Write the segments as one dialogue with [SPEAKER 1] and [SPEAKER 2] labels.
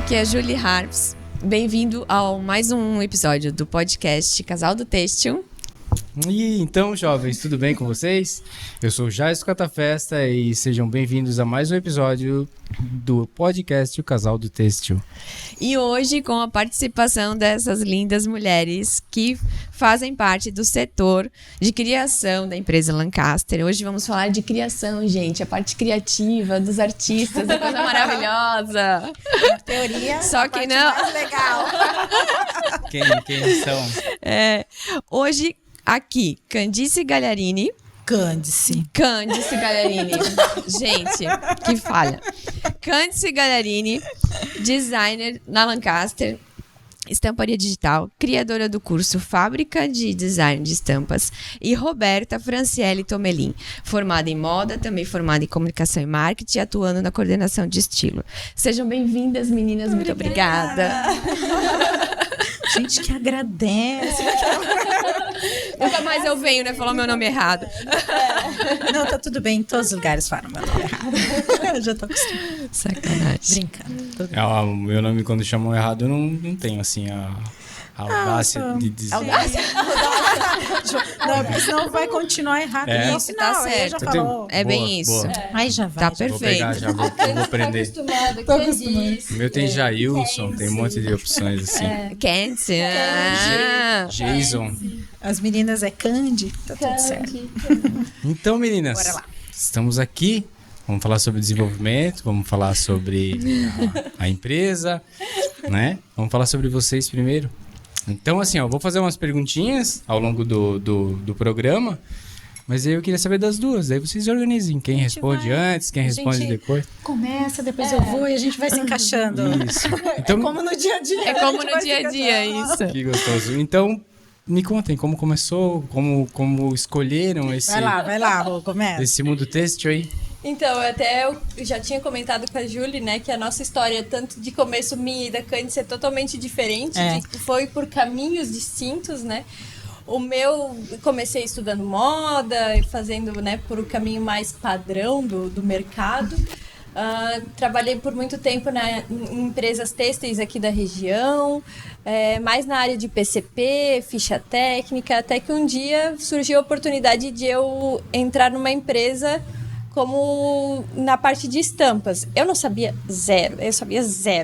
[SPEAKER 1] aqui é a Julie Harps. Bem-vindo ao mais um episódio do podcast Casal do Têxtil.
[SPEAKER 2] E então, jovens, tudo bem com vocês? Eu sou o Jais Catafesta e sejam bem-vindos a mais um episódio do podcast O Casal do Têxtil.
[SPEAKER 1] E hoje com a participação dessas lindas mulheres que fazem parte do setor de criação da empresa Lancaster. Hoje vamos falar de criação, gente, a parte criativa dos artistas, a coisa maravilhosa.
[SPEAKER 3] Na teoria,
[SPEAKER 1] só que não.
[SPEAKER 3] Mais legal.
[SPEAKER 2] Quem são?
[SPEAKER 1] Hoje aqui, Candice Gagliarini.
[SPEAKER 3] Candice
[SPEAKER 1] Gagliarini. Gente, que falha. Candice Gagliarini, designer na Lancaster, estamparia digital, criadora do curso Fábrica de Design de Estampas, e Roberta Franciele Tomelin, formada em moda, também formada em comunicação e marketing, atuando na coordenação de estilo. Sejam bem-vindas, meninas. Muito obrigada.
[SPEAKER 3] Gente que agradece.
[SPEAKER 1] Nunca mais eu venho, né? Falar meu nome errado.
[SPEAKER 3] Não, tá tudo bem. Em todos os lugares falam meu nome errado. Eu já tô acostumada.
[SPEAKER 1] Sacanagem.
[SPEAKER 3] Brincando.
[SPEAKER 2] O meu nome, quando chamam errado, eu não tenho, assim, a audácia de dizer.
[SPEAKER 3] Audácia? Não, porque senão vai continuar errado.
[SPEAKER 1] Isso, tá certo.
[SPEAKER 3] Falou.
[SPEAKER 1] É bem isso.
[SPEAKER 2] Boa.
[SPEAKER 3] Aí já vai.
[SPEAKER 1] Tá
[SPEAKER 3] já
[SPEAKER 1] perfeito.
[SPEAKER 2] Vou pegar, já vou aprender.
[SPEAKER 3] Tô acostumada.
[SPEAKER 2] O meu tem Jailson, tem um monte de opções, assim.
[SPEAKER 1] Candice.
[SPEAKER 2] Jason.
[SPEAKER 3] As meninas é Candy, tá tudo certo.
[SPEAKER 2] Então, meninas,
[SPEAKER 3] Bora lá.
[SPEAKER 2] estamos aqui. Vamos falar sobre desenvolvimento, vamos falar sobre a empresa, né? Vamos falar sobre vocês primeiro. Então, assim, ó, vou fazer umas perguntinhas ao longo do programa, mas aí eu queria saber das duas. Aí vocês organizem quem responde antes, quem responde depois.
[SPEAKER 3] Começa, depois eu vou e a gente vai se encaixando.
[SPEAKER 2] Isso. Então,
[SPEAKER 3] É como no dia a dia.
[SPEAKER 1] É como no dia a dia, isso.
[SPEAKER 2] que gostoso. Então, me contem como começou, como escolheram
[SPEAKER 3] Vai lá, Rô, começa.
[SPEAKER 2] esse mundo têxtil aí.
[SPEAKER 4] Então, eu já tinha comentado com a Julie, né, que a nossa história, tanto de começo minha e da Candice, é totalmente diferente, foi por caminhos distintos, né. Comecei estudando moda, fazendo, né, por um caminho mais padrão do mercado. Trabalhei por muito tempo em empresas têxteis aqui da região, mais na área de PCP, ficha técnica, até que um dia surgiu a oportunidade de eu entrar numa empresa como na parte de estampas. Eu sabia zero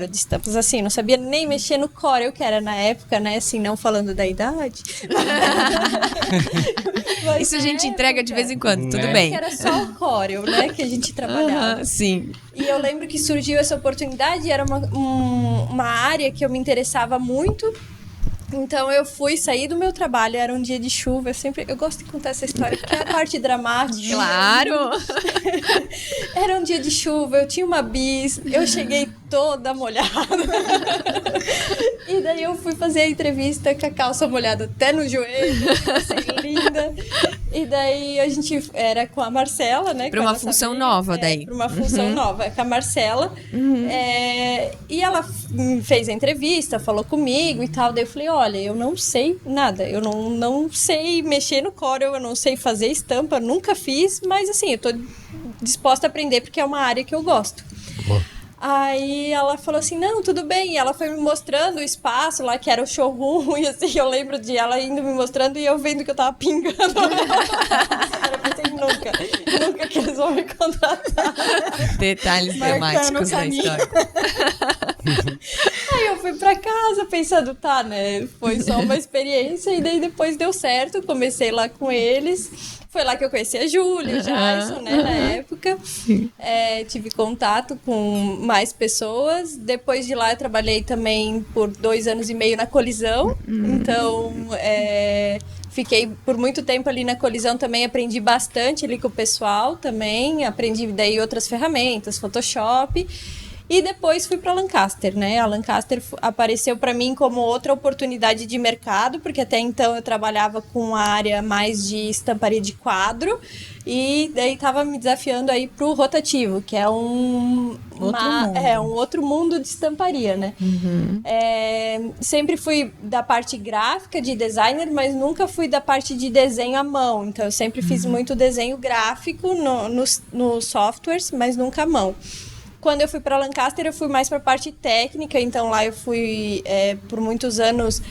[SPEAKER 4] de estampas, assim, não sabia nem mexer no Corel, que era na época, né, assim, não falando da idade.
[SPEAKER 1] Isso a gente entrega de vez em quando, tudo
[SPEAKER 2] Né?
[SPEAKER 1] bem.
[SPEAKER 4] Que era só o Corel, né, que a gente trabalhava.
[SPEAKER 1] Sim.
[SPEAKER 4] E eu lembro que surgiu essa oportunidade, era uma área que eu me interessava muito. Então eu saí do meu trabalho, era um dia de chuva, eu gosto de contar essa história, porque é a parte dramática.
[SPEAKER 1] Claro!
[SPEAKER 4] Era um dia de chuva, eu tinha uma bis, eu cheguei toda molhada. E daí eu fui fazer a entrevista com a calça molhada até no joelho, assim, linda. E daí a gente era com a Marcela, né?
[SPEAKER 1] Pra uma função nova, daí.
[SPEAKER 4] Pra uma função nova, com a Marcela. E ela fez a entrevista, falou comigo e tal. Daí eu falei, olha, eu não sei nada. Eu não sei mexer no Corel, eu não sei fazer estampa, nunca fiz. Mas assim, eu tô disposta a aprender porque é uma área que eu gosto.
[SPEAKER 2] Boa.
[SPEAKER 4] Aí ela falou assim, não, tudo bem. E ela foi me mostrando o espaço lá, que era o showroom. E assim, eu lembro de ela indo me mostrando e eu vendo que eu tava pingando. Eu pensei, nunca que eles vão me contratar.
[SPEAKER 1] Detalhes dramáticos da história.
[SPEAKER 4] Aí eu fui pra casa pensando, tá, né, foi só uma experiência. E daí depois deu certo, comecei lá com eles. Foi lá que eu conheci a Júlia, o Jason, né, na época. Tive contato com mais pessoas. Depois de lá eu trabalhei também por 2 anos e meio na Colisão. Então, fiquei por muito tempo ali na Colisão também, aprendi bastante ali com o pessoal também. Aprendi daí outras ferramentas, Photoshop. E depois fui para Lancaster, né? A Lancaster apareceu para mim como outra oportunidade de mercado, porque até então eu trabalhava com a área mais de estamparia de quadro e daí estava me desafiando aí pro rotativo, que é um outro mundo de estamparia, né? Sempre fui da parte gráfica de designer, mas nunca fui da parte de desenho à mão. Então eu sempre fiz muito desenho gráfico nos softwares, mas nunca à mão. Quando eu fui para Lancaster, eu fui mais para a parte técnica, então lá eu fui por muitos anos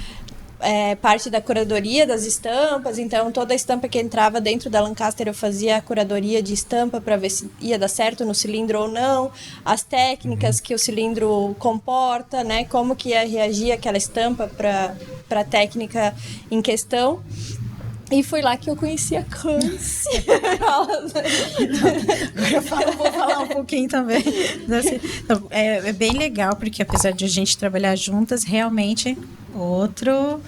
[SPEAKER 4] parte da curadoria das estampas, então toda a estampa que entrava dentro da Lancaster eu fazia a curadoria de estampa para ver se ia dar certo no cilindro ou não, as técnicas que o cilindro comporta, né, como que ia reagir aquela estampa para a técnica em questão. E foi lá que eu conheci a Cânci.
[SPEAKER 3] Agora vou falar um pouquinho também. Então, é bem legal, porque apesar de a gente trabalhar juntas, realmente outro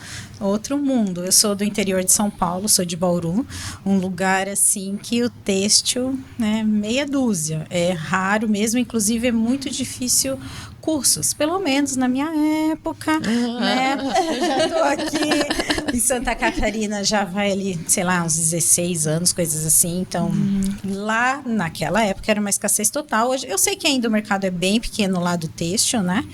[SPEAKER 3] mundo. Eu sou do interior de São Paulo, sou de Bauru, um lugar assim que o têxtil, né, meia dúzia. É raro mesmo, inclusive é muito difícil cursos, pelo menos na minha época, né? Eu já estou aqui em Santa Catarina, já vai ali, sei lá, uns 16 anos, coisas assim. Então, lá naquela época era uma escassez total. Hoje, eu sei que ainda o mercado é bem pequeno lá do têxtil, né?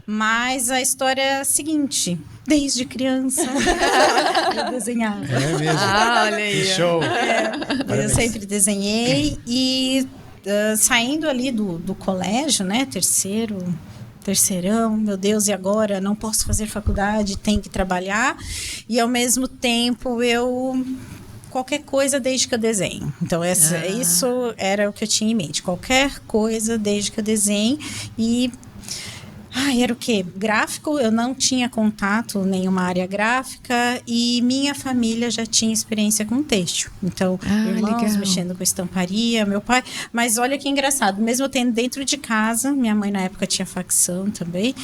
[SPEAKER 3] Mas a história é a seguinte: desde criança eu desenhava.
[SPEAKER 2] É mesmo.
[SPEAKER 1] Olha aí.
[SPEAKER 2] Que show.
[SPEAKER 3] Eu sempre desenhei e saindo ali do colégio, né, terceirão, meu Deus, e agora? Não posso fazer faculdade, tenho que trabalhar. E ao mesmo tempo qualquer coisa desde que eu desenho. Então isso era o que eu tinha em mente. Qualquer coisa desde que eu desenho. E era o quê? Gráfico, eu não tinha contato, nenhuma área gráfica, e minha família já tinha experiência com têxtil. Então, irmãos
[SPEAKER 1] legal.
[SPEAKER 3] mexendo com estamparia, meu pai. Mas olha que engraçado, mesmo eu tendo dentro de casa, minha mãe na época tinha facção também,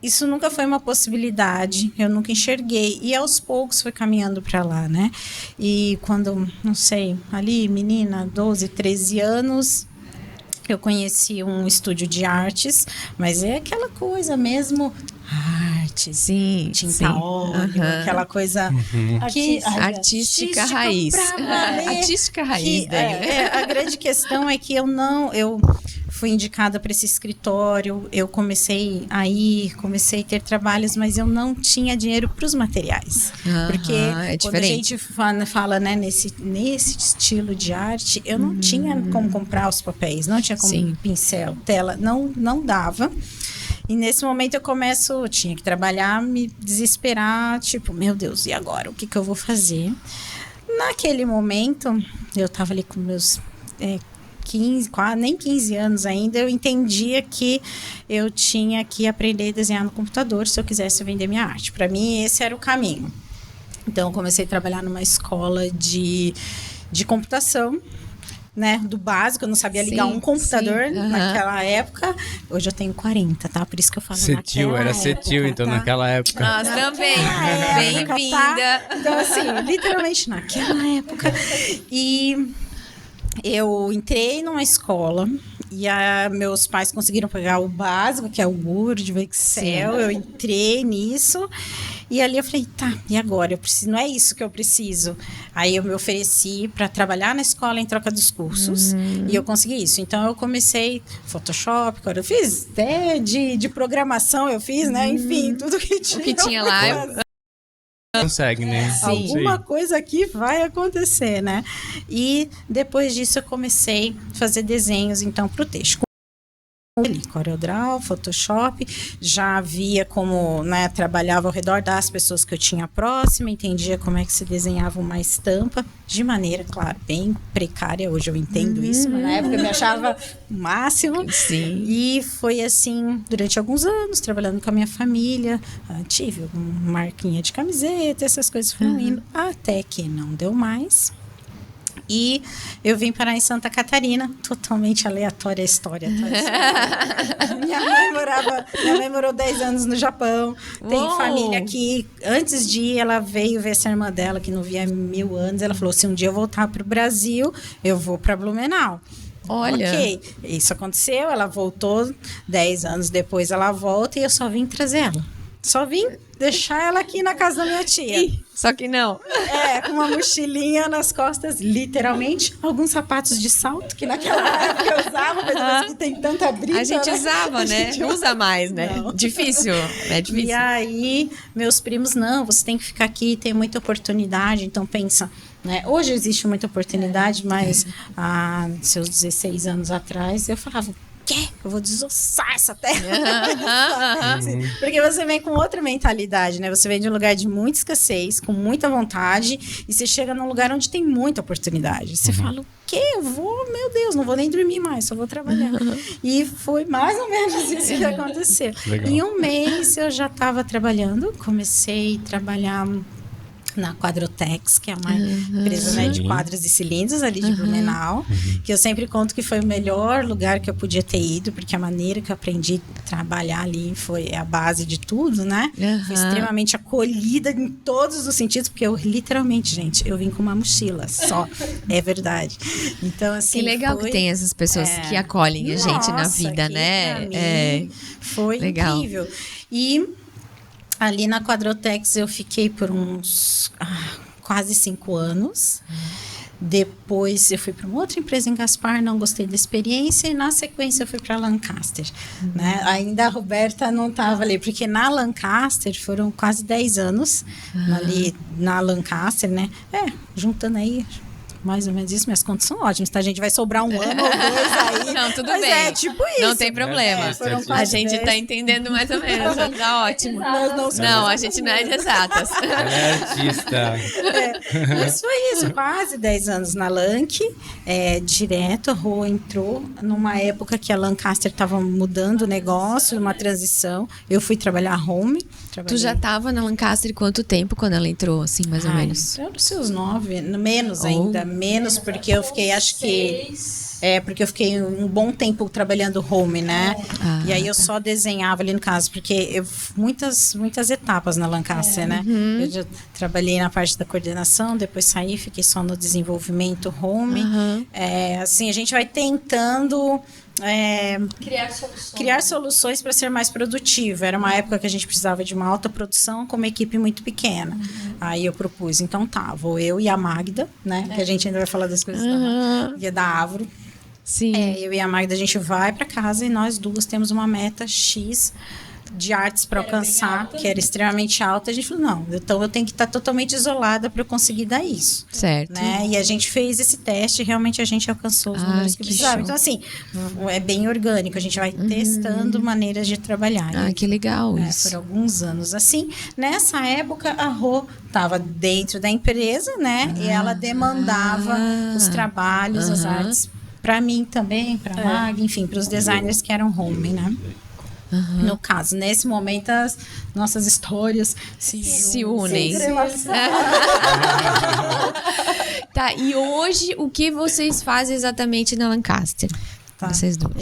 [SPEAKER 3] isso nunca foi uma possibilidade, eu nunca enxerguei. E aos poucos foi caminhando para lá, né? E quando, não sei, ali, menina, 12, 13 anos... Eu conheci um estúdio de artes, mas é aquela coisa mesmo, arte,
[SPEAKER 1] Sim,
[SPEAKER 3] tinta óleo, aquela coisa
[SPEAKER 1] artística raiz. Artística raiz.
[SPEAKER 3] A grande questão é que eu fui indicada para esse escritório, eu comecei a ter trabalhos, mas eu não tinha dinheiro para os materiais. Porque quando a gente fala, né, nesse estilo de arte, eu não tinha como comprar os papéis, não tinha como pincel, tela, não dava. E nesse momento eu tinha que trabalhar, me desesperar, tipo, meu Deus, e agora? O que eu vou fazer? Naquele momento, eu estava ali com meus 15 anos ainda, eu entendia que eu tinha que aprender a desenhar no computador se eu quisesse vender minha arte. Para mim, esse era o caminho. Então, eu comecei a trabalhar numa escola de computação, né, do básico, eu não sabia ligar um computador naquela época. Hoje eu tenho 40, tá? Por isso que eu falo
[SPEAKER 2] Era cetil, então, naquela época.
[SPEAKER 1] Nós também. Bem-vinda.
[SPEAKER 3] Tá? Então, assim, literalmente naquela época. E eu entrei numa escola e meus pais conseguiram pegar o básico, que é o Word, o Excel. Eu entrei nisso e ali eu falei, tá, e agora? Não é isso que eu preciso. Aí eu me ofereci para trabalhar na escola em troca dos cursos e eu consegui isso. Então eu comecei Photoshop, agora eu fiz de programação, eu fiz, né? Enfim, tudo que tinha.
[SPEAKER 1] O que tinha lá.
[SPEAKER 2] Consegue, né?
[SPEAKER 3] Alguma coisa aqui vai acontecer, né? E depois disso eu comecei a fazer desenhos, então, para o texto. CorelDRAW, Photoshop, já via como, né, trabalhava ao redor das pessoas que eu tinha próxima, entendia como é que se desenhava uma estampa, de maneira, claro, bem precária, hoje eu entendo isso, mas na época eu me achava o máximo.
[SPEAKER 1] Sim.
[SPEAKER 3] E foi assim, durante alguns anos, trabalhando com a minha família, tive uma marquinha de camiseta, essas coisas foram indo, até que não deu mais. E eu vim parar em Santa Catarina, totalmente aleatória a história. Minha mãe morou 10 anos no Japão, tem família aqui. Antes de ir, ela veio ver essa irmã dela, que não via há 1000 anos. Ela falou, se um dia eu voltar para o Brasil, eu vou para Blumenau.
[SPEAKER 1] Olha.
[SPEAKER 3] Ok, isso aconteceu, ela voltou, 10 anos depois ela volta e eu só vim trazer ela. Só vim deixar ela aqui na casa da minha tia.
[SPEAKER 1] Só que não.
[SPEAKER 3] Com uma mochilinha nas costas, literalmente. Alguns sapatos de salto, que naquela época eu usava, mas que tem tanta brita.
[SPEAKER 1] A gente usava, né? Não usa mais, né? Não. Difícil. É difícil.
[SPEAKER 3] E aí, meus primos, não, você tem que ficar aqui, tem muita oportunidade. Então, pensa, né? Hoje existe muita oportunidade, mas há seus 16 anos atrás, eu falava, quê? Eu vou desossar essa terra. Porque você vem com outra mentalidade, né? Você vem de um lugar de muita escassez, com muita vontade, e você chega num lugar onde tem muita oportunidade. Você fala, o quê? Eu vou, meu Deus, não vou nem dormir mais, só vou trabalhar. E foi mais ou menos isso que aconteceu.
[SPEAKER 2] Legal.
[SPEAKER 3] Em um mês eu já estava trabalhando, comecei a trabalhar na Quadrotex, que é uma empresa, né, de quadros e cilindros ali de Blumenau, que eu sempre conto que foi o melhor lugar que eu podia ter ido, porque a maneira que eu aprendi a trabalhar ali foi a base de tudo, né? Fui extremamente acolhida em todos os sentidos, porque eu literalmente, gente, eu vim com uma mochila só, é verdade. Então, assim,
[SPEAKER 1] Que legal que tem essas pessoas que acolhem a gente na
[SPEAKER 3] Nossa,
[SPEAKER 1] vida,
[SPEAKER 3] que
[SPEAKER 1] né?
[SPEAKER 3] pra mim foi
[SPEAKER 1] legal.
[SPEAKER 3] incrível. E ali na Quadrotex eu fiquei por uns quase 5 anos. Depois eu fui para uma outra empresa em Gaspar, não gostei da experiência, e na sequência eu fui para Lancaster. Né? Ainda a Roberta não estava ali, porque na Lancaster foram quase 10 anos ali na Lancaster, né? Juntando aí mais ou menos isso, minhas contas são ótimas, tá? A gente vai sobrar um ano ou 2 aí.
[SPEAKER 1] Não, tudo
[SPEAKER 3] mas
[SPEAKER 1] bem.
[SPEAKER 3] é tipo isso.
[SPEAKER 1] Não tem problema.
[SPEAKER 3] Foram
[SPEAKER 1] A
[SPEAKER 3] quase
[SPEAKER 1] gente
[SPEAKER 3] 10.
[SPEAKER 1] tá entendendo mais ou menos. Tá ótimo. Não, a gente não é de exatas.
[SPEAKER 2] Ela é artista.
[SPEAKER 3] Mas foi isso, quase 10 anos na Lanc, direto, a Rô entrou numa época que a Lancaster estava mudando o negócio, uma transição. Eu fui trabalhar home.
[SPEAKER 1] Tu já tava na Lancaster quanto tempo quando ela entrou, assim, mais ou menos?
[SPEAKER 3] Eu nos seus 9, menos ainda, menos porque eu fiquei, acho que... porque eu fiquei um bom tempo trabalhando home, né? E aí eu só desenhava ali no caso, porque muitas etapas na Lancaster, né? Eu já trabalhei na parte da coordenação, depois saí, fiquei só no desenvolvimento home. Assim, a gente vai tentando... criar soluções para ser mais produtivo. Era uma época que a gente precisava de uma alta produção com uma equipe muito pequena. Aí eu propus, então vou eu e a Magda, né? Que a gente ainda vai falar das coisas da Avro.
[SPEAKER 1] Sim.
[SPEAKER 3] Eu e a Magda, a gente vai para casa e nós duas temos uma meta X de artes para alcançar, que era extremamente alta. A gente falou, não, então eu tenho que estar totalmente isolada para eu conseguir dar isso.
[SPEAKER 1] Certo.
[SPEAKER 3] Né? E a gente fez esse teste e realmente a gente alcançou os números que precisava. Então, assim, é bem orgânico. A gente vai testando maneiras de trabalhar.
[SPEAKER 1] Que legal isso.
[SPEAKER 3] Por alguns anos. Assim, nessa época, a Rô estava dentro da empresa, né? E ela demandava os trabalhos, as artes, para mim também, para a Mag, enfim, para os designers que eram home, né? No caso, nesse momento, as nossas histórias se unem.
[SPEAKER 1] Tá, e hoje, o que vocês fazem exatamente na Lancaster? Vocês duas.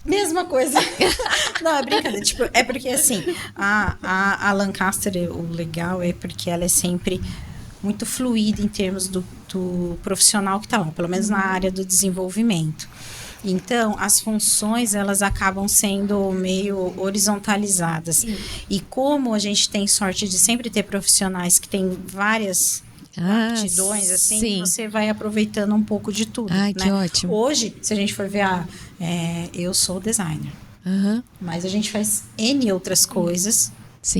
[SPEAKER 3] Mesma coisa. Não, é brincadeira. Tipo, é porque, assim, a Lancaster, o legal é porque ela é sempre muito fluida em termos do profissional que está lá, pelo menos na área do desenvolvimento. Então, as funções, elas acabam sendo meio horizontalizadas. E como a gente tem sorte de sempre ter profissionais que têm várias aptidões, assim, você vai aproveitando um pouco de tudo.
[SPEAKER 1] Ai,
[SPEAKER 3] né?
[SPEAKER 1] que ótimo.
[SPEAKER 3] Hoje, se a gente for ver, eu sou designer. Mas a gente faz N outras coisas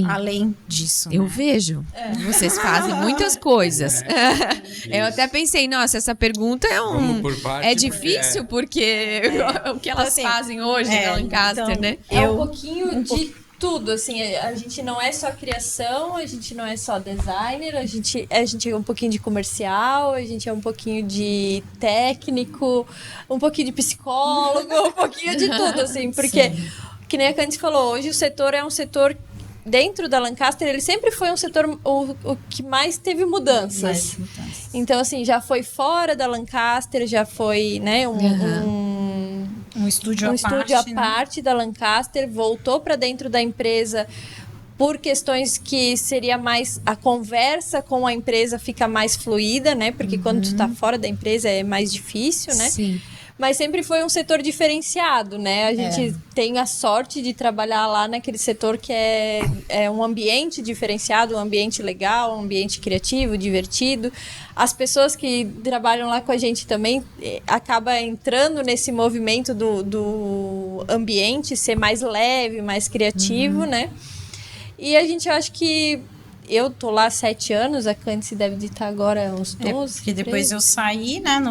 [SPEAKER 3] além disso.
[SPEAKER 1] Eu
[SPEAKER 3] né?
[SPEAKER 1] vejo. Vocês fazem muitas coisas. Eu até pensei, nossa, essa pergunta
[SPEAKER 2] Vamos por parte,
[SPEAKER 1] difícil, porque o que elas fazem hoje na Lancaster,
[SPEAKER 3] então,
[SPEAKER 1] né?
[SPEAKER 4] É um pouquinho de tudo, assim, a gente não é só criação, a gente não é só designer, a gente é um pouquinho de comercial, a gente é um pouquinho de técnico, um pouquinho de psicólogo, um pouquinho de tudo, assim, porque, que nem a Candice falou, hoje o setor é um setor, dentro da Lancaster, ele sempre foi um setor o que mais teve mudanças. Então, assim, já foi fora da Lancaster, já foi, né,
[SPEAKER 3] um estúdio
[SPEAKER 4] à parte da Lancaster, voltou para dentro da empresa por questões que seria mais... A conversa com a empresa fica mais fluida, né? Porque quando tu tá fora da empresa é mais difícil, né?
[SPEAKER 1] Sim.
[SPEAKER 4] Mas sempre foi um setor diferenciado, né? A gente tem a sorte de trabalhar lá naquele setor que é um ambiente diferenciado, um ambiente legal, um ambiente criativo, divertido. As pessoas que trabalham lá com a gente também acabam entrando nesse movimento do ambiente ser mais leve, mais criativo, né? E a gente acha que eu tô lá há 7 anos, a Cândice deve estar agora uns 12.
[SPEAKER 3] Porque depois
[SPEAKER 4] 13.
[SPEAKER 3] eu saí, né?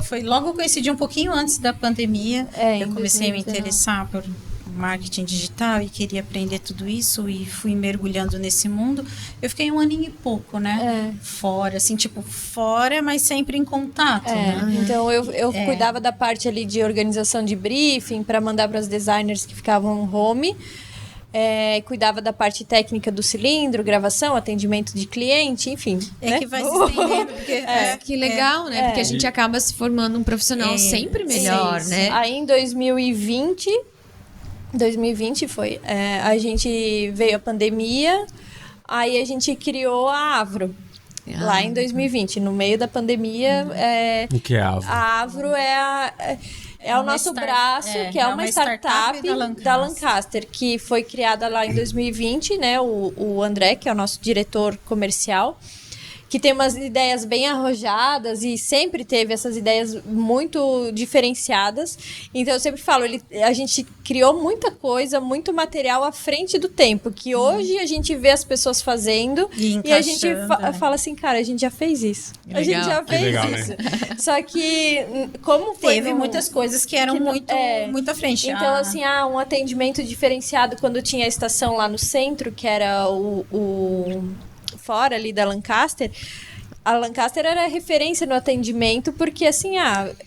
[SPEAKER 3] Foi logo, eu coincidi um pouquinho antes da pandemia. Eu
[SPEAKER 4] Em
[SPEAKER 3] comecei a me
[SPEAKER 4] 2019.
[SPEAKER 3] interessar por marketing digital e queria aprender tudo isso e fui mergulhando nesse mundo. Eu fiquei 1 ano e pouco, né? Fora, assim, tipo, fora, mas sempre em contato, né?
[SPEAKER 4] Então eu cuidava da parte ali de organização de briefing para mandar para as designers que ficavam home. Cuidava da parte técnica do cilindro, gravação, atendimento de cliente, enfim.
[SPEAKER 3] Que vai se estendendo, porque...
[SPEAKER 1] Que legal, né? Porque a gente acaba se formando um profissional sempre melhor, né?
[SPEAKER 4] Aí em 2020 foi, a gente veio a pandemia, aí a gente criou a Avro. Lá em 2020, no meio da pandemia.
[SPEAKER 2] O que é a Avro?
[SPEAKER 4] A Avro é o nosso braço, que é uma startup da Lancaster, que foi criada lá em 2020, né? O André, que é o nosso diretor comercial, que tem umas ideias bem arrojadas e sempre teve essas ideias muito diferenciadas. Então, eu sempre falo, a gente criou muita coisa, muito material à frente do tempo, que hoje a gente vê as pessoas fazendo e a gente fala assim, cara, a gente já fez isso.
[SPEAKER 1] Legal.
[SPEAKER 4] A gente já fez
[SPEAKER 2] legal,
[SPEAKER 4] isso.
[SPEAKER 2] né?
[SPEAKER 4] Só que, como foi...
[SPEAKER 3] Teve muitas coisas que eram muito à frente.
[SPEAKER 4] Então, assim, um atendimento diferenciado quando tinha a estação lá no centro, que era o fora ali da Lancaster. A Lancaster era referência no atendimento, porque assim,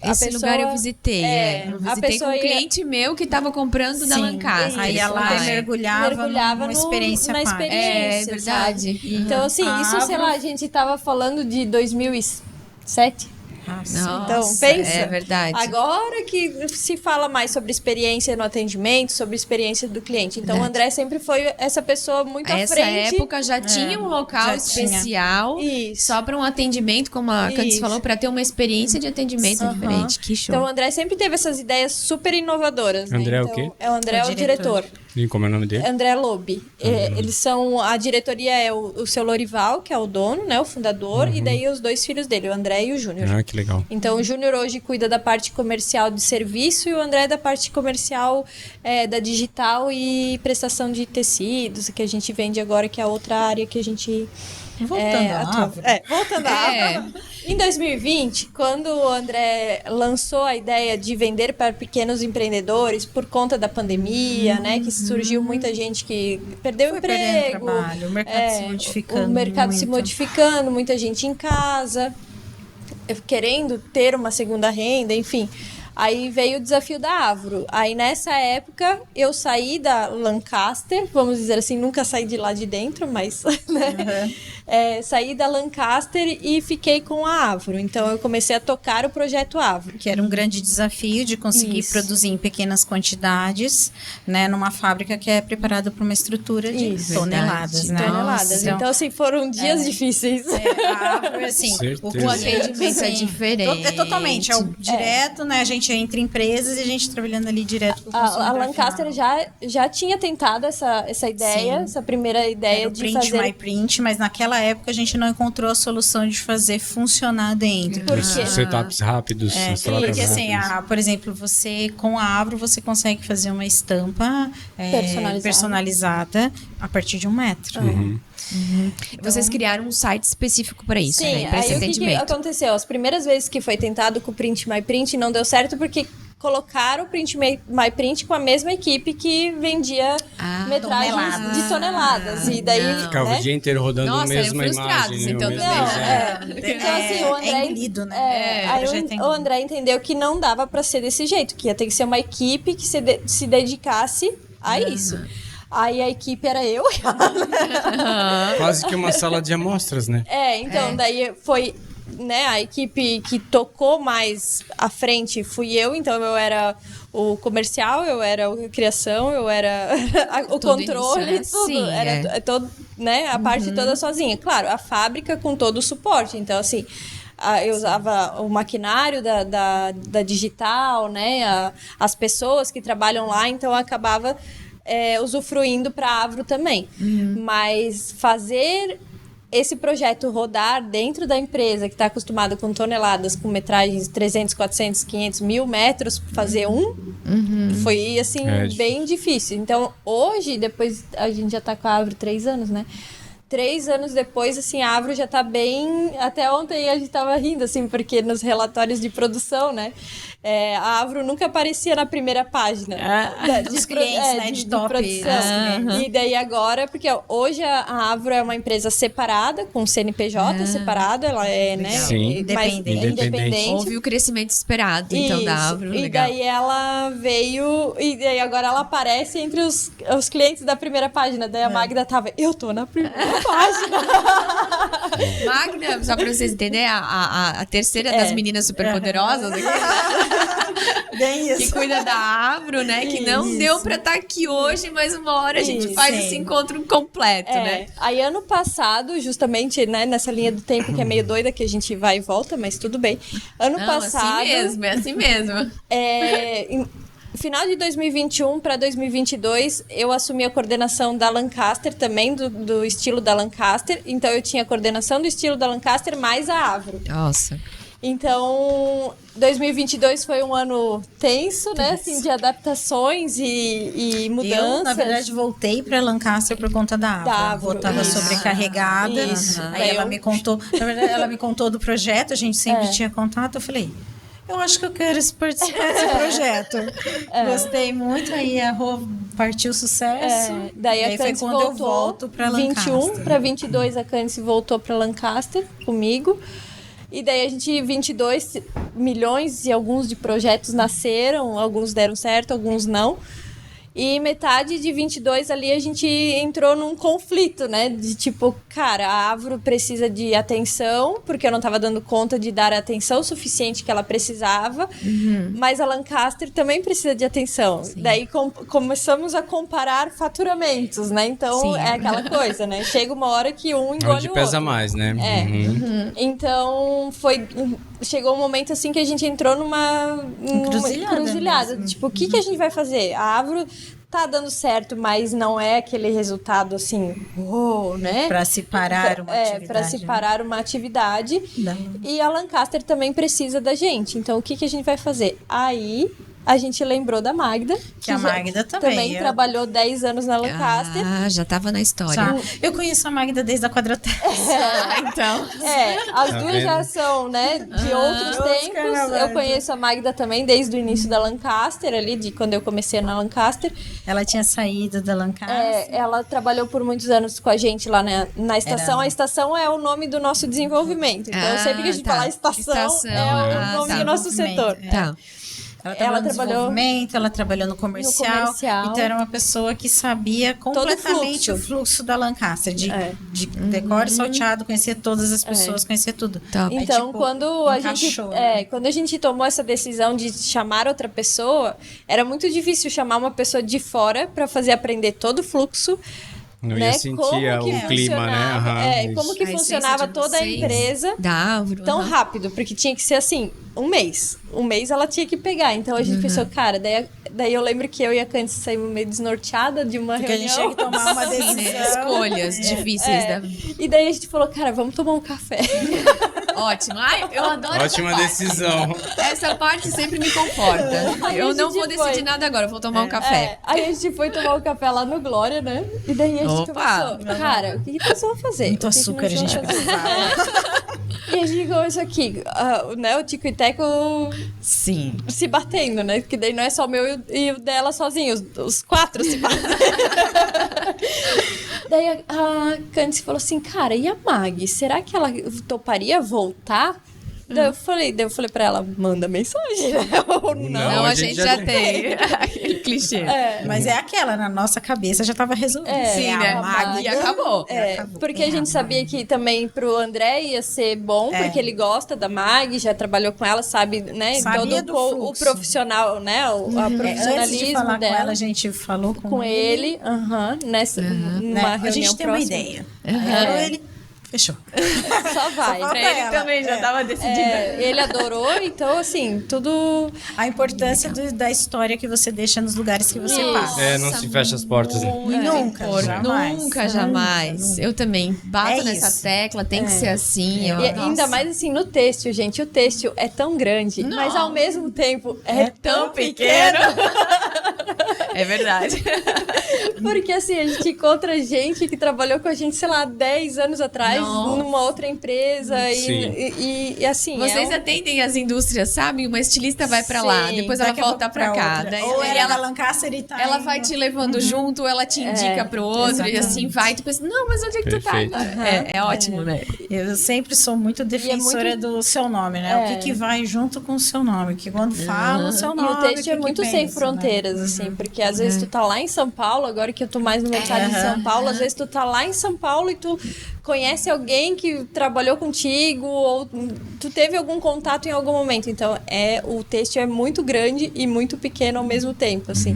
[SPEAKER 1] Esse
[SPEAKER 4] pessoa,
[SPEAKER 1] lugar eu visitei. Eu
[SPEAKER 4] a
[SPEAKER 1] visitei
[SPEAKER 4] pessoa
[SPEAKER 1] com um cliente meu que estava comprando da Lancaster.
[SPEAKER 3] Aí ela
[SPEAKER 1] Foi.
[SPEAKER 3] mergulhava numa experiência
[SPEAKER 4] na
[SPEAKER 3] parte.
[SPEAKER 4] experiência,
[SPEAKER 1] verdade.
[SPEAKER 4] sabe? Então, assim, isso, sei lá, a gente tava falando de 2007.
[SPEAKER 1] Nossa,
[SPEAKER 4] Então, pensa.
[SPEAKER 1] É verdade.
[SPEAKER 4] Agora que se fala mais sobre experiência no atendimento, sobre experiência do cliente. Então, o André sempre foi essa pessoa muito à
[SPEAKER 1] Essa
[SPEAKER 4] frente.
[SPEAKER 1] época já tinha um local especial só para um atendimento, como a Cândice falou, para ter uma experiência de atendimento diferente. Que show.
[SPEAKER 4] Então, o André sempre teve essas ideias super inovadoras.
[SPEAKER 2] André
[SPEAKER 4] né?
[SPEAKER 2] é o
[SPEAKER 4] Então,
[SPEAKER 2] quê?
[SPEAKER 4] O André é o diretor.
[SPEAKER 2] E como é o nome dele?
[SPEAKER 4] André Lobe. Eles são... A diretoria é o seu Lorival, que é o dono, né? O fundador. E daí os 2 filhos dele, o André e o Júnior.
[SPEAKER 2] Ah, que legal.
[SPEAKER 4] Então, o Júnior hoje cuida da parte comercial de serviço e o André da parte comercial da digital e prestação de tecidos, que a gente vende agora, que é a outra área que a gente...
[SPEAKER 3] Voltando à Avro.
[SPEAKER 4] Voltando à Avro. Em 2020, quando o André lançou a ideia de vender para pequenos empreendedores por conta da pandemia, né, que surgiu muita gente que perdeu o emprego,
[SPEAKER 3] trabalho, o mercado se modificando.
[SPEAKER 4] O mercado se
[SPEAKER 3] muito.
[SPEAKER 4] modificando, muita gente em casa, querendo ter uma segunda renda, enfim. Aí veio o desafio da Avro. Aí nessa época eu saí da Lancaster, vamos dizer assim, nunca saí de lá de dentro, mas né? Saí da Lancaster e fiquei com a Avro. Então eu comecei a tocar o projeto Avro.
[SPEAKER 3] Que era um grande desafio de conseguir produzir em pequenas quantidades, né, numa fábrica que é preparada para uma estrutura de toneladas, né?
[SPEAKER 4] Toneladas. Então, assim, foram dias difíceis.
[SPEAKER 3] A Avro, assim,
[SPEAKER 1] O atendimento é diferente.
[SPEAKER 3] É totalmente, direto, né? A gente entre empresas e a gente trabalhando ali direto com o
[SPEAKER 4] A
[SPEAKER 3] consumidor
[SPEAKER 4] Lancaster
[SPEAKER 3] final.
[SPEAKER 4] já tinha tentado essa ideia, essa primeira ideia
[SPEAKER 3] Era o
[SPEAKER 4] de
[SPEAKER 3] print
[SPEAKER 4] fazer...
[SPEAKER 3] my print, mas naquela época a gente não encontrou a solução de fazer funcionar dentro.
[SPEAKER 4] Por
[SPEAKER 2] Os
[SPEAKER 4] quê?
[SPEAKER 2] setups rápidos, as trocas
[SPEAKER 3] Porque assim,
[SPEAKER 2] rápidas.
[SPEAKER 3] por exemplo, você com a Avro você consegue fazer uma estampa personalizada a partir de 1 metro.
[SPEAKER 1] Vocês criaram um site específico para isso,
[SPEAKER 4] Sim,
[SPEAKER 1] né? Para esse
[SPEAKER 4] aí o que
[SPEAKER 1] atendimento.
[SPEAKER 4] aconteceu? As primeiras vezes que foi tentado com o Print My Print não deu certo porque colocaram o Print My Print com a mesma equipe que vendia metragens
[SPEAKER 3] toneladas.
[SPEAKER 4] de toneladas. E daí,
[SPEAKER 2] Ficava o dia inteiro rodando a
[SPEAKER 1] Nossa,
[SPEAKER 2] mesma
[SPEAKER 1] eram frustrados,
[SPEAKER 2] imagem.
[SPEAKER 1] então,
[SPEAKER 2] o mesmo
[SPEAKER 1] também.
[SPEAKER 2] desenho.
[SPEAKER 4] Então, assim, o André...
[SPEAKER 3] engolido, né?
[SPEAKER 4] Aí
[SPEAKER 3] projeto
[SPEAKER 4] o André entendeu que não dava para ser desse jeito, que ia ter que ser uma equipe que se dedicasse a isso. Aí a equipe era eu.
[SPEAKER 2] Quase que uma sala de amostras, né?
[SPEAKER 4] Então, daí foi, né, a equipe que tocou mais à frente fui eu, então eu era o comercial, eu era a criação, eu era o
[SPEAKER 1] Tudo
[SPEAKER 4] controle,
[SPEAKER 1] isso, né?
[SPEAKER 4] tudo.
[SPEAKER 1] Sim,
[SPEAKER 4] Era todo, né, a parte toda sozinha. Claro, a fábrica com todo o suporte. Então, assim, eu usava o maquinário da digital, né, as pessoas que trabalham lá, então eu acabava usufruindo para a Avro também. Mas fazer esse projeto rodar dentro da empresa que está acostumada com toneladas, com metragens de 300, 400, 500, 1000 metros, fazer foi, assim, bem difícil. Então, hoje, depois, a gente já está com a Avro 3 anos, né? 3 anos depois, assim, a Avro já tá bem... Até ontem a gente tava rindo, assim, porque nos relatórios de produção, né? A Avro nunca aparecia na primeira página.
[SPEAKER 3] Dos clientes, né? De top.
[SPEAKER 4] produção. E daí agora, porque hoje a Avro é uma empresa separada, com CNPJ separado, ela é, né?
[SPEAKER 2] Sim.
[SPEAKER 4] mais
[SPEAKER 2] Independente.
[SPEAKER 1] Houve o crescimento esperado, então, da
[SPEAKER 4] Isso.
[SPEAKER 1] Avro.
[SPEAKER 4] E
[SPEAKER 1] Legal.
[SPEAKER 4] daí ela veio, e daí agora ela aparece entre os clientes da primeira página. Daí a Magda tava, eu tô na primeira página.
[SPEAKER 1] Magda, só pra vocês entenderem, a terceira das meninas superpoderosas aqui,
[SPEAKER 3] Bem
[SPEAKER 1] que
[SPEAKER 3] isso.
[SPEAKER 1] cuida da Avro, né? Que não deu pra estar aqui hoje, mas uma hora a gente
[SPEAKER 4] Isso,
[SPEAKER 1] faz
[SPEAKER 3] sim.
[SPEAKER 1] esse encontro completo, né?
[SPEAKER 4] Aí ano passado, justamente, né, nessa linha do tempo que é meio doida, que a gente vai e volta, mas tudo bem. Ano
[SPEAKER 1] Não,
[SPEAKER 4] passado...
[SPEAKER 1] é assim mesmo.
[SPEAKER 4] Final de 2021 para 2022, eu assumi a coordenação da Lancaster também, do estilo da Lancaster. Então, eu tinha a coordenação do estilo da Lancaster mais a Avro.
[SPEAKER 1] Nossa.
[SPEAKER 4] Então, 2022 foi um ano tenso, né? Assim, de adaptações e mudanças.
[SPEAKER 3] Eu, na verdade, voltei para Lancaster por conta da Avro.
[SPEAKER 4] Da
[SPEAKER 3] A
[SPEAKER 4] Avro,
[SPEAKER 3] avó estava
[SPEAKER 4] isso.
[SPEAKER 3] sobrecarregada.
[SPEAKER 4] Isso.
[SPEAKER 3] Aí
[SPEAKER 4] Daí
[SPEAKER 3] ela
[SPEAKER 4] eu-
[SPEAKER 3] me contou, na verdade, ela me contou do projeto, a gente sempre tinha contato. Eu falei, eu acho que eu quero participar desse projeto. Gostei muito, aí a Rô partiu sucesso.
[SPEAKER 4] Daí a
[SPEAKER 3] foi
[SPEAKER 4] Candice
[SPEAKER 3] quando eu
[SPEAKER 4] voltou,
[SPEAKER 3] volto para
[SPEAKER 4] 21
[SPEAKER 3] Lancaster.
[SPEAKER 4] para 22 a Candice voltou para Lancaster comigo. E daí a gente, 22 milhões e alguns de projetos nasceram, alguns deram certo, alguns não. E metade de 22 ali a gente entrou num conflito, né? De tipo, cara, a Avro precisa de atenção, porque eu não tava dando conta de dar a atenção suficiente que ela precisava. Mas a Lancaster também precisa de atenção. Daí começamos a comparar faturamentos, né? Então
[SPEAKER 1] Sim.
[SPEAKER 4] é aquela coisa, né? Chega uma hora que um engole
[SPEAKER 2] Onde
[SPEAKER 4] o
[SPEAKER 2] pesa
[SPEAKER 4] outro.
[SPEAKER 2] mais, né?
[SPEAKER 4] Então, chegou um momento assim que a gente entrou numa encruzilhada.
[SPEAKER 3] mesmo.
[SPEAKER 4] Tipo, o que a gente vai fazer? A Avro tá dando certo, mas não é aquele resultado assim, né?
[SPEAKER 3] Para se parar uma atividade.
[SPEAKER 4] Para se
[SPEAKER 3] né?
[SPEAKER 4] parar uma atividade.
[SPEAKER 3] Não.
[SPEAKER 4] E a Lancaster também precisa da gente. Então, o que a gente vai fazer? Aí, a gente lembrou da Magda.
[SPEAKER 3] Que a
[SPEAKER 4] já
[SPEAKER 3] Magda também, eu-
[SPEAKER 4] trabalhou 10 anos na Lancaster.
[SPEAKER 1] Já tava na história.
[SPEAKER 3] Já. Eu conheço a Magda desde a Quadrotex.
[SPEAKER 1] Então.
[SPEAKER 4] As
[SPEAKER 2] Tá
[SPEAKER 4] duas
[SPEAKER 2] vendo?
[SPEAKER 4] já são, né, de outros
[SPEAKER 3] Outros
[SPEAKER 4] tempos.
[SPEAKER 3] carnavais.
[SPEAKER 4] Eu conheço a Magda também desde o início da Lancaster, ali, de quando eu comecei na Lancaster.
[SPEAKER 3] Ela tinha saído da Lancaster.
[SPEAKER 4] Ela trabalhou por muitos anos com a gente lá na estação.
[SPEAKER 3] Era-
[SPEAKER 4] A estação é o nome do nosso desenvolvimento. Então, sempre que a gente
[SPEAKER 1] tá.
[SPEAKER 4] fala estação,
[SPEAKER 1] Estação,
[SPEAKER 4] é o nome
[SPEAKER 1] tá.
[SPEAKER 4] do nosso setor.
[SPEAKER 1] Tá.
[SPEAKER 3] Ela
[SPEAKER 4] Ela
[SPEAKER 3] trabalhou no
[SPEAKER 4] trabalhou
[SPEAKER 3] desenvolvimento, ela trabalhou no comercial. Então era uma pessoa que sabia completamente
[SPEAKER 4] fluxo.
[SPEAKER 3] o fluxo da Lancaster. De decore salteado, conhecia todas as pessoas, conhecia tudo.
[SPEAKER 1] Top.
[SPEAKER 3] Aí,
[SPEAKER 4] Então,
[SPEAKER 3] tipo,
[SPEAKER 4] quando a gente
[SPEAKER 3] encaixou, né?
[SPEAKER 4] quando a gente tomou essa decisão de chamar outra pessoa, era muito difícil chamar uma pessoa de fora para fazer aprender todo o fluxo.
[SPEAKER 2] Não
[SPEAKER 4] né?
[SPEAKER 2] ia sentir
[SPEAKER 4] Como que
[SPEAKER 2] o clima, né?
[SPEAKER 4] funcionava-
[SPEAKER 2] Aham, isso.
[SPEAKER 4] como que
[SPEAKER 1] A essência
[SPEAKER 4] funcionava
[SPEAKER 1] de
[SPEAKER 4] toda a
[SPEAKER 1] vocês,
[SPEAKER 4] empresa
[SPEAKER 1] Da Avro.
[SPEAKER 4] tão rápido, porque tinha que ser assim, um mês. Um mês ela tinha que pegar. Então a gente pensou, cara, daí eu lembro que eu e a Candice saímos meio desnorteada de uma
[SPEAKER 3] Porque a gente
[SPEAKER 4] reunião.
[SPEAKER 3] tinha que tomar uma
[SPEAKER 1] Sim,
[SPEAKER 3] decisão.
[SPEAKER 1] né? Escolhas difíceis da
[SPEAKER 4] E daí a gente falou, cara, vamos tomar um café.
[SPEAKER 1] Ótimo. Ai, eu adoro
[SPEAKER 2] Ótima
[SPEAKER 1] essa
[SPEAKER 2] decisão.
[SPEAKER 1] parte. Essa parte sempre me conforta.
[SPEAKER 4] Aí
[SPEAKER 1] Eu
[SPEAKER 4] a
[SPEAKER 1] não
[SPEAKER 4] gente
[SPEAKER 1] vou decidir
[SPEAKER 4] foi.
[SPEAKER 1] nada agora, eu vou tomar um café.
[SPEAKER 4] Aí a gente foi tomar um café lá no Glória, né? E daí a gente
[SPEAKER 1] Opa!
[SPEAKER 4] começou, cara, o que nós vamos fazer?
[SPEAKER 3] Muito
[SPEAKER 4] O que
[SPEAKER 3] açúcar a
[SPEAKER 4] nós
[SPEAKER 3] gente
[SPEAKER 4] vamos fazer?
[SPEAKER 3] precisava.
[SPEAKER 4] E a gente começou aqui, né, o Tico e Teco
[SPEAKER 1] Sim.
[SPEAKER 4] se batendo, né? Porque daí não é só o meu e o dela sozinhos, os 4 se batendo. Daí a Candice falou assim, cara, e a Mag? Será que ela toparia voltar? Daí eu falei pra ela, manda mensagem, né? Ou não.
[SPEAKER 1] Não, a gente já tem. Aquele clichê.
[SPEAKER 3] Mas é aquela, na nossa cabeça já estava resolvido.
[SPEAKER 1] Sim,
[SPEAKER 3] É
[SPEAKER 1] né?
[SPEAKER 3] a Magda.
[SPEAKER 1] E acabou.
[SPEAKER 4] Porque a gente sabia que também pro André ia ser bom, porque ele gosta da Mag, já trabalhou com ela, sabe, né?
[SPEAKER 3] Sabia do
[SPEAKER 4] o
[SPEAKER 3] fluxo.
[SPEAKER 4] profissional, né? O
[SPEAKER 3] Antes de
[SPEAKER 4] profissionalismo
[SPEAKER 3] falar
[SPEAKER 4] dela.
[SPEAKER 3] com ela, a gente falou com
[SPEAKER 4] ele, nessa
[SPEAKER 3] né?
[SPEAKER 4] numa
[SPEAKER 3] A
[SPEAKER 4] reunião
[SPEAKER 3] gente tem
[SPEAKER 4] próxima.
[SPEAKER 3] uma ideia. Aí falou ele, fechou.
[SPEAKER 4] Só vai.
[SPEAKER 3] Só
[SPEAKER 1] Pra ele
[SPEAKER 3] ela.
[SPEAKER 1] também já tava decidida.
[SPEAKER 4] Ele adorou, então assim, tudo.
[SPEAKER 3] A importância da história que você deixa nos lugares que você
[SPEAKER 4] Isso.
[SPEAKER 3] passa.
[SPEAKER 2] Não se fecha as portas, né?
[SPEAKER 3] Nunca, jamais.
[SPEAKER 1] Nunca, jamais. Eu também bato
[SPEAKER 3] É
[SPEAKER 1] nessa
[SPEAKER 3] isso.
[SPEAKER 1] tecla, tem que ser assim.
[SPEAKER 4] E ainda mais assim no têxtil, gente. O têxtil é tão grande, mas ao mesmo tempo é tão pequeno.
[SPEAKER 1] É verdade.
[SPEAKER 4] Porque assim, a gente encontra gente que trabalhou com a gente, sei lá, 10 anos atrás,
[SPEAKER 1] Nossa.
[SPEAKER 4] numa outra empresa.
[SPEAKER 2] Sim.
[SPEAKER 4] E assim.
[SPEAKER 1] Vocês atendem as indústrias, sabe? Uma estilista vai pra lá,
[SPEAKER 4] Sim,
[SPEAKER 1] depois ela
[SPEAKER 3] Daqui a
[SPEAKER 1] volta
[SPEAKER 3] pouco
[SPEAKER 1] pra cá.
[SPEAKER 3] outra.
[SPEAKER 1] Daí,
[SPEAKER 3] Ou
[SPEAKER 1] daí
[SPEAKER 3] era
[SPEAKER 1] ela,
[SPEAKER 3] da Lancaster e tá
[SPEAKER 1] ela
[SPEAKER 3] indo.
[SPEAKER 1] vai te levando junto, ela te indica pro outro, e assim vai. Tu pensa, não, mas onde é que
[SPEAKER 2] Perfeito.
[SPEAKER 1] tu tá? É ótimo, né?
[SPEAKER 3] Eu sempre sou muito defensora do seu nome, né? O que vai junto com o seu nome. Que quando fala o seu
[SPEAKER 4] E
[SPEAKER 3] nome.
[SPEAKER 4] o texto
[SPEAKER 3] que
[SPEAKER 4] é muito
[SPEAKER 3] pensa,
[SPEAKER 4] sem
[SPEAKER 3] né?
[SPEAKER 4] fronteiras, assim, porque às vezes tu tá lá em São Paulo, agora que eu tô mais no mercado em São Paulo, às vezes tu tá lá em São Paulo e tu conhece alguém que trabalhou contigo, ou tu teve algum contato em algum momento. Então, o texto é muito grande e muito pequeno ao mesmo tempo, assim.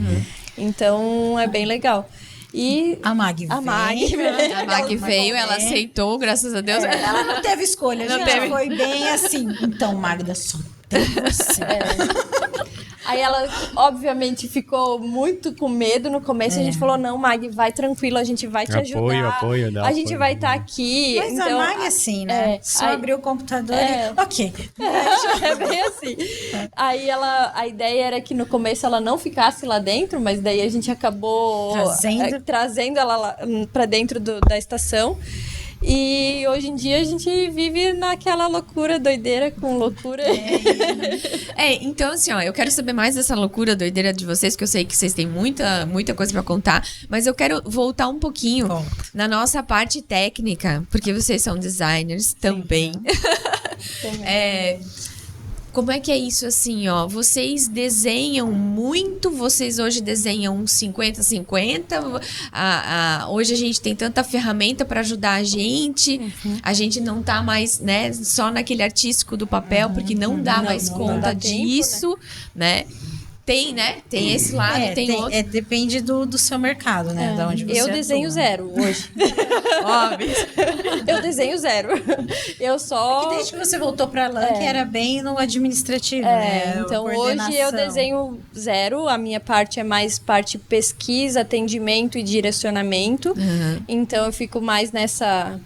[SPEAKER 4] Então, é bem legal. E
[SPEAKER 3] A Mag
[SPEAKER 4] a Mag
[SPEAKER 3] veio.
[SPEAKER 1] A Mag veio, ela aceitou, graças a Deus.
[SPEAKER 3] Ela não teve escolha,
[SPEAKER 1] Não
[SPEAKER 3] gente.
[SPEAKER 1] teve.
[SPEAKER 3] Foi bem assim. Então, Magda, só tem você.
[SPEAKER 4] Aí ela, obviamente, ficou muito com medo no começo. A gente falou, não, Mag, vai tranquilo, a gente vai te ajudar.
[SPEAKER 2] Apoio, dá
[SPEAKER 4] a gente
[SPEAKER 2] apoio.
[SPEAKER 4] vai estar aqui.
[SPEAKER 3] Mas
[SPEAKER 4] então,
[SPEAKER 3] a Mag é assim, né? Só
[SPEAKER 4] aí-
[SPEAKER 3] abriu o computador
[SPEAKER 4] É.
[SPEAKER 3] e... Ok.
[SPEAKER 4] É bem assim. Aí a ideia era que no começo ela não ficasse lá dentro, mas daí a gente acabou trazendo ela lá, pra dentro da estação. E hoje em dia a gente vive naquela loucura, doideira com loucura.
[SPEAKER 1] Então assim, ó, eu quero saber mais dessa loucura, doideira de vocês, que eu sei que vocês têm muita coisa pra contar, mas eu quero voltar um pouquinho na nossa parte técnica, porque vocês são designers também. Como é que é isso assim, ó? Vocês desenham muito? Vocês hoje desenham uns 50-50? Hoje a gente tem tanta ferramenta para ajudar a gente. A gente não tá mais, né, só naquele artístico do papel, porque não dá mais conta
[SPEAKER 4] dá tempo,
[SPEAKER 1] disso, né? Tem, né? Tem esse lado, tem outro.
[SPEAKER 3] Depende do seu mercado, né? Da onde você
[SPEAKER 4] Eu desenho
[SPEAKER 3] atua.
[SPEAKER 4] 0 hoje.
[SPEAKER 1] Óbvio.
[SPEAKER 4] Eu desenho 0. Eu só...
[SPEAKER 3] Que desde que você voltou pra LAN, que era bem no administrativo, né?
[SPEAKER 4] Então hoje
[SPEAKER 3] Coordenação.
[SPEAKER 4] eu desenho 0. A minha parte é mais parte pesquisa, atendimento e direcionamento. Então eu fico mais nessa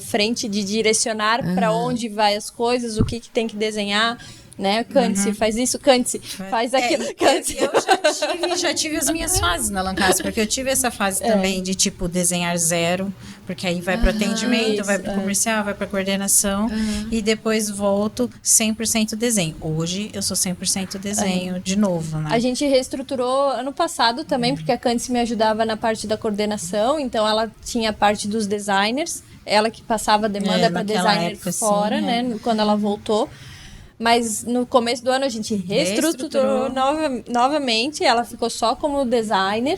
[SPEAKER 4] frente de direcionar para onde vai as coisas, o que tem que desenhar. Né? Cante-se, faz isso, cante-se, faz aquilo, cante-se.
[SPEAKER 3] Eu já tive as minhas fases na Lancaster, porque eu tive essa fase também de, tipo, desenhar 0, porque aí vai para atendimento, vai para comercial, vai para coordenação, e depois volto 100% desenho. Hoje eu sou 100% desenho de novo, né?
[SPEAKER 4] A gente reestruturou ano passado também, porque a Cândice me ajudava na parte da coordenação, então ela tinha a parte dos designers, ela que passava a demanda para designer
[SPEAKER 3] época,
[SPEAKER 4] fora,
[SPEAKER 3] sim,
[SPEAKER 4] né? Quando ela voltou. Mas no começo do ano a gente reestruturou novamente, ela ficou só como designer.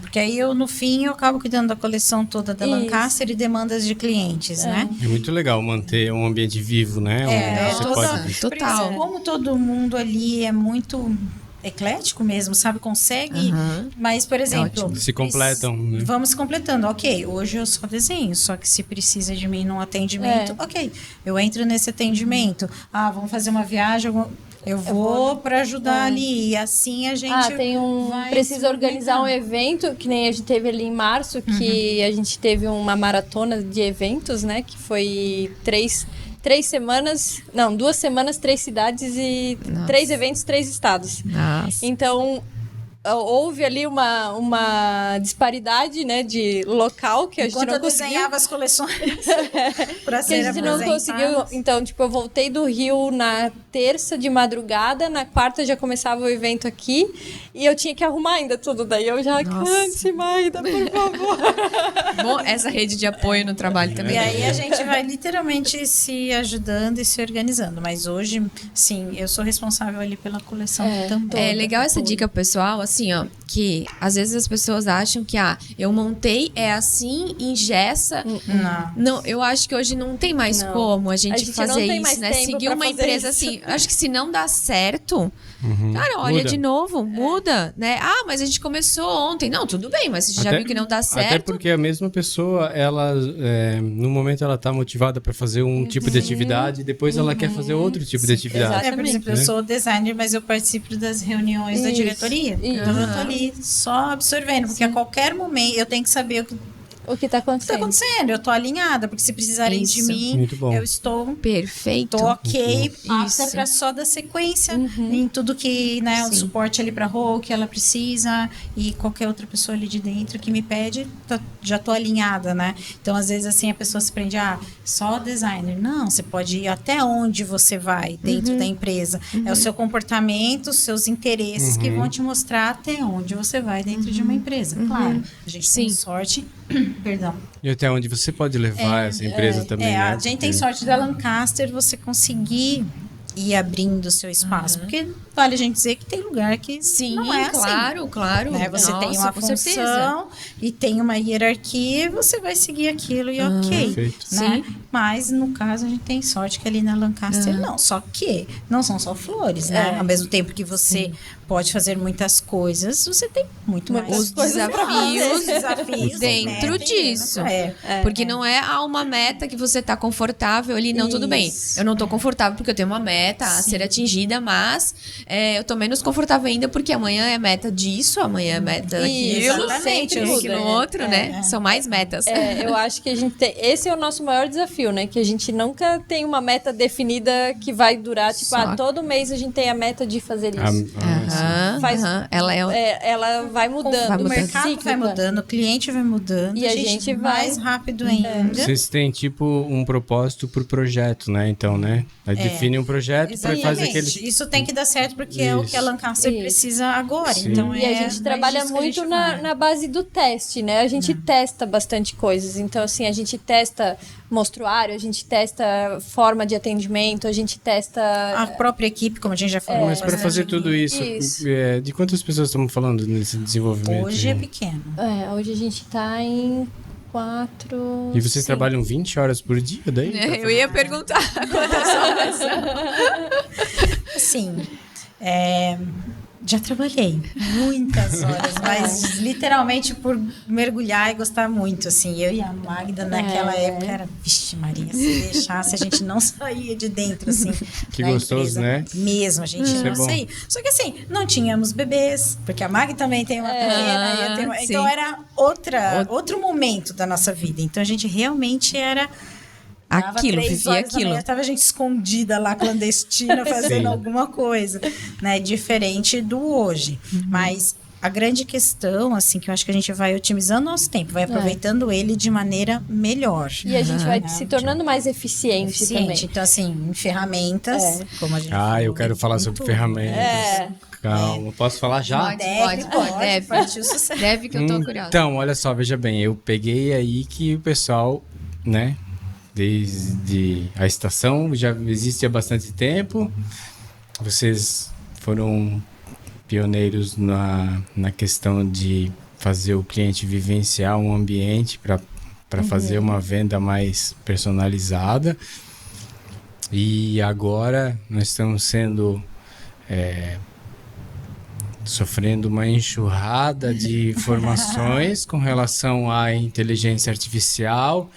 [SPEAKER 3] Porque aí no fim eu acabo cuidando da coleção toda da Lancaster e demandas de clientes, né?
[SPEAKER 2] É muito legal manter um ambiente vivo, né? Onde você pode...
[SPEAKER 1] Total.
[SPEAKER 3] Como todo mundo ali é muito eclético mesmo, sabe? Consegue. Mas, por exemplo...
[SPEAKER 2] Se completam, né?
[SPEAKER 3] Vamos se completando. Ok, hoje eu só desenho, só que se precisa de mim num atendimento, ok, eu entro nesse atendimento. Vamos fazer uma viagem, eu vou para ajudar ali. E assim a gente
[SPEAKER 4] precisa organizar um evento, que nem a gente teve ali em março, que a gente teve uma maratona de eventos, né? Que foi 2 semanas, 3 cidades e 3 eventos, 3 estados.
[SPEAKER 1] Nossa.
[SPEAKER 4] Então, houve ali uma disparidade, né, de local que a gente
[SPEAKER 3] Enquanto
[SPEAKER 4] não
[SPEAKER 3] eu
[SPEAKER 4] conseguiu.
[SPEAKER 3] desenhava as coleções para
[SPEAKER 4] Que a
[SPEAKER 3] ser
[SPEAKER 4] gente não conseguiu.
[SPEAKER 3] apresentadas.
[SPEAKER 4] Então, tipo, eu voltei do Rio na terça de madrugada, na quarta já começava o evento aqui e eu tinha que arrumar ainda tudo. Daí eu já, cante, Magda, por favor.
[SPEAKER 1] Bom, essa rede de apoio no trabalho também.
[SPEAKER 3] E aí a gente vai literalmente se ajudando e se organizando. Mas hoje, sim, eu sou responsável ali pela coleção também.
[SPEAKER 1] É legal essa dica, pessoal, assim, ó, que às vezes as pessoas acham que, eu montei, é assim, engessa. Não, eu acho que hoje não tem mais como a gente
[SPEAKER 4] não
[SPEAKER 1] fazer
[SPEAKER 4] tem mais
[SPEAKER 1] isso, né?
[SPEAKER 4] tempo
[SPEAKER 1] Seguir
[SPEAKER 4] pra
[SPEAKER 1] uma
[SPEAKER 4] fazer
[SPEAKER 1] empresa
[SPEAKER 4] isso.
[SPEAKER 1] assim, acho que se não dá certo, cara, olha
[SPEAKER 2] Muda.
[SPEAKER 1] de novo, muda, né? Mas a gente começou ontem. Não, tudo bem, mas você já viu que não dá certo.
[SPEAKER 2] Até porque a mesma pessoa, ela, no momento ela tá motivada para fazer um tipo de atividade, e depois ela quer fazer outro tipo de atividade.
[SPEAKER 3] Por exemplo, eu sou designer, mas eu participo das reuniões da diretoria. Então eu tô ali só absorvendo, porque a qualquer momento eu tenho que saber
[SPEAKER 4] O que tá
[SPEAKER 3] O que tá
[SPEAKER 4] acontecendo?
[SPEAKER 3] acontecendo? Eu tô alinhada, porque se precisarem de
[SPEAKER 1] Isso.
[SPEAKER 3] mim,
[SPEAKER 2] Muito bom.
[SPEAKER 3] eu estou
[SPEAKER 1] Perfeito.
[SPEAKER 3] tô ok, apta
[SPEAKER 1] Isso.
[SPEAKER 3] para só dar sequência em tudo que, né, o
[SPEAKER 1] Sim.
[SPEAKER 3] suporte ali para Rô, que ela precisa e qualquer outra pessoa ali de dentro que me pede, já tô alinhada, né? Então, às vezes, assim, a pessoa se prende, só designer. Não, você pode ir até onde você vai dentro da empresa. É o seu comportamento, os seus interesses que vão te mostrar até onde você vai dentro de uma empresa. Claro, a gente tem
[SPEAKER 1] Sim.
[SPEAKER 3] sorte, perdão,
[SPEAKER 2] E até onde você pode levar essa empresa também, né?
[SPEAKER 3] a gente tem sorte da Lancaster você conseguir ir abrindo o seu espaço. Porque vale a gente dizer que tem lugar que
[SPEAKER 1] Sim,
[SPEAKER 3] não é assim.
[SPEAKER 1] claro.
[SPEAKER 3] Né? Você tem
[SPEAKER 1] Nossa,
[SPEAKER 3] uma
[SPEAKER 1] com
[SPEAKER 3] função
[SPEAKER 1] certeza.
[SPEAKER 3] e tem uma hierarquia e você vai seguir aquilo e ok.
[SPEAKER 2] Perfeito.
[SPEAKER 3] Né?
[SPEAKER 1] Sim.
[SPEAKER 3] Mas no caso a gente tem sorte que ali na Lancaster não. Só que não são só flores, né? Ao mesmo tempo que você pode fazer muitas coisas, você tem muito mais
[SPEAKER 1] Os desafios dentro
[SPEAKER 3] né?
[SPEAKER 1] disso.
[SPEAKER 3] É.
[SPEAKER 1] Porque não é uma meta que você tá confortável ali, não, tudo bem.
[SPEAKER 3] Isso.
[SPEAKER 1] Eu não tô confortável porque eu tenho uma meta a ser atingida, mas eu tô menos confortável ainda porque amanhã é meta disso, amanhã é meta daquilo,
[SPEAKER 3] Exatamente,
[SPEAKER 1] sempre
[SPEAKER 3] muda,
[SPEAKER 1] no outro, né? São mais metas.
[SPEAKER 4] Eu acho que a gente tem. Esse é o nosso maior desafio, né? Que a gente nunca tem uma meta definida que vai durar, tipo,
[SPEAKER 1] Só-
[SPEAKER 4] todo mês a gente tem a meta de fazer isso.
[SPEAKER 1] Aham,
[SPEAKER 4] Faz-
[SPEAKER 1] aham. Ela
[SPEAKER 4] Ela vai mudando.
[SPEAKER 1] Vai
[SPEAKER 3] O
[SPEAKER 1] mudando.
[SPEAKER 3] mercado vai
[SPEAKER 4] cíclica.
[SPEAKER 3] mudando, o cliente vai mudando,
[SPEAKER 4] E a gente vai-
[SPEAKER 3] mais rápido ainda.
[SPEAKER 2] Vocês têm, tipo, um propósito por projeto, né? Então, né? Aí define um projeto para fazer
[SPEAKER 3] Exatamente.
[SPEAKER 2] aquele...
[SPEAKER 3] Isso tem que dar certo porque é o que a Lancaster
[SPEAKER 4] Isso.
[SPEAKER 3] precisa agora.
[SPEAKER 2] Sim.
[SPEAKER 3] Então,
[SPEAKER 4] E a gente
[SPEAKER 3] mais
[SPEAKER 4] trabalha
[SPEAKER 3] disso que a
[SPEAKER 4] muito
[SPEAKER 3] gente
[SPEAKER 4] na,
[SPEAKER 3] vai.
[SPEAKER 4] na base do teste, né? A gente testa bastante coisas. Então, assim, a gente testa mostruário, a gente testa forma de atendimento, a gente testa.
[SPEAKER 3] A própria equipe, como a gente já falou.
[SPEAKER 2] Mas para
[SPEAKER 3] bastante
[SPEAKER 2] fazer tudo isso,
[SPEAKER 4] Isso.
[SPEAKER 2] de quantas pessoas estamos falando nesse desenvolvimento?
[SPEAKER 3] Hoje é
[SPEAKER 2] gente?
[SPEAKER 3] pequeno.
[SPEAKER 4] Hoje a gente tá em 4.
[SPEAKER 2] E vocês trabalham 20 horas por dia daí?
[SPEAKER 1] Eu ia perguntar quantas horas.
[SPEAKER 3] Assim, já trabalhei muitas horas, mas literalmente por mergulhar e gostar muito, assim. Eu e a Magda naquela época era, vixe Maria, se deixasse a gente não saía de dentro, assim.
[SPEAKER 2] Que
[SPEAKER 3] da
[SPEAKER 2] gostoso,
[SPEAKER 3] empresa.
[SPEAKER 2] né?
[SPEAKER 3] Mesmo, a gente
[SPEAKER 2] Isso é
[SPEAKER 3] não
[SPEAKER 2] bom.
[SPEAKER 3] saía. Só que assim, não tínhamos bebês, porque a Magda também tem uma pequena, e eu tenho uma...
[SPEAKER 1] sim.
[SPEAKER 3] Então era outro momento da nossa vida. Então a gente realmente era... Dava
[SPEAKER 1] Aquilo,
[SPEAKER 3] 3
[SPEAKER 1] vivia
[SPEAKER 3] horas da
[SPEAKER 1] aquilo.
[SPEAKER 3] manhã, tava a gente escondida lá, clandestina, fazendo
[SPEAKER 2] Sim.
[SPEAKER 3] alguma coisa, né? Diferente do hoje. Mas a grande questão, assim, que eu acho que a gente vai otimizando nosso tempo, vai aproveitando ele de maneira melhor.
[SPEAKER 4] E a gente vai se tornando mais eficiente,
[SPEAKER 3] Eficiente.
[SPEAKER 4] também.
[SPEAKER 3] Então, assim, em ferramentas, como a gente
[SPEAKER 2] Eu
[SPEAKER 3] falou,
[SPEAKER 2] quero falar
[SPEAKER 3] em
[SPEAKER 2] sobre
[SPEAKER 3] tudo.
[SPEAKER 2] ferramentas. Calma, posso falar já?
[SPEAKER 3] Deve, partiu sucesso.
[SPEAKER 1] Deve que eu tô curiosa.
[SPEAKER 2] Então, olha só, veja bem, eu peguei aí que o pessoal, né, desde a estação já existe há bastante tempo. Vocês foram pioneiros na questão de fazer o cliente vivenciar um ambiente para fazer uma venda mais personalizada. E agora nós estamos sendo sofrendo uma enxurrada de informações com relação à inteligência artificial.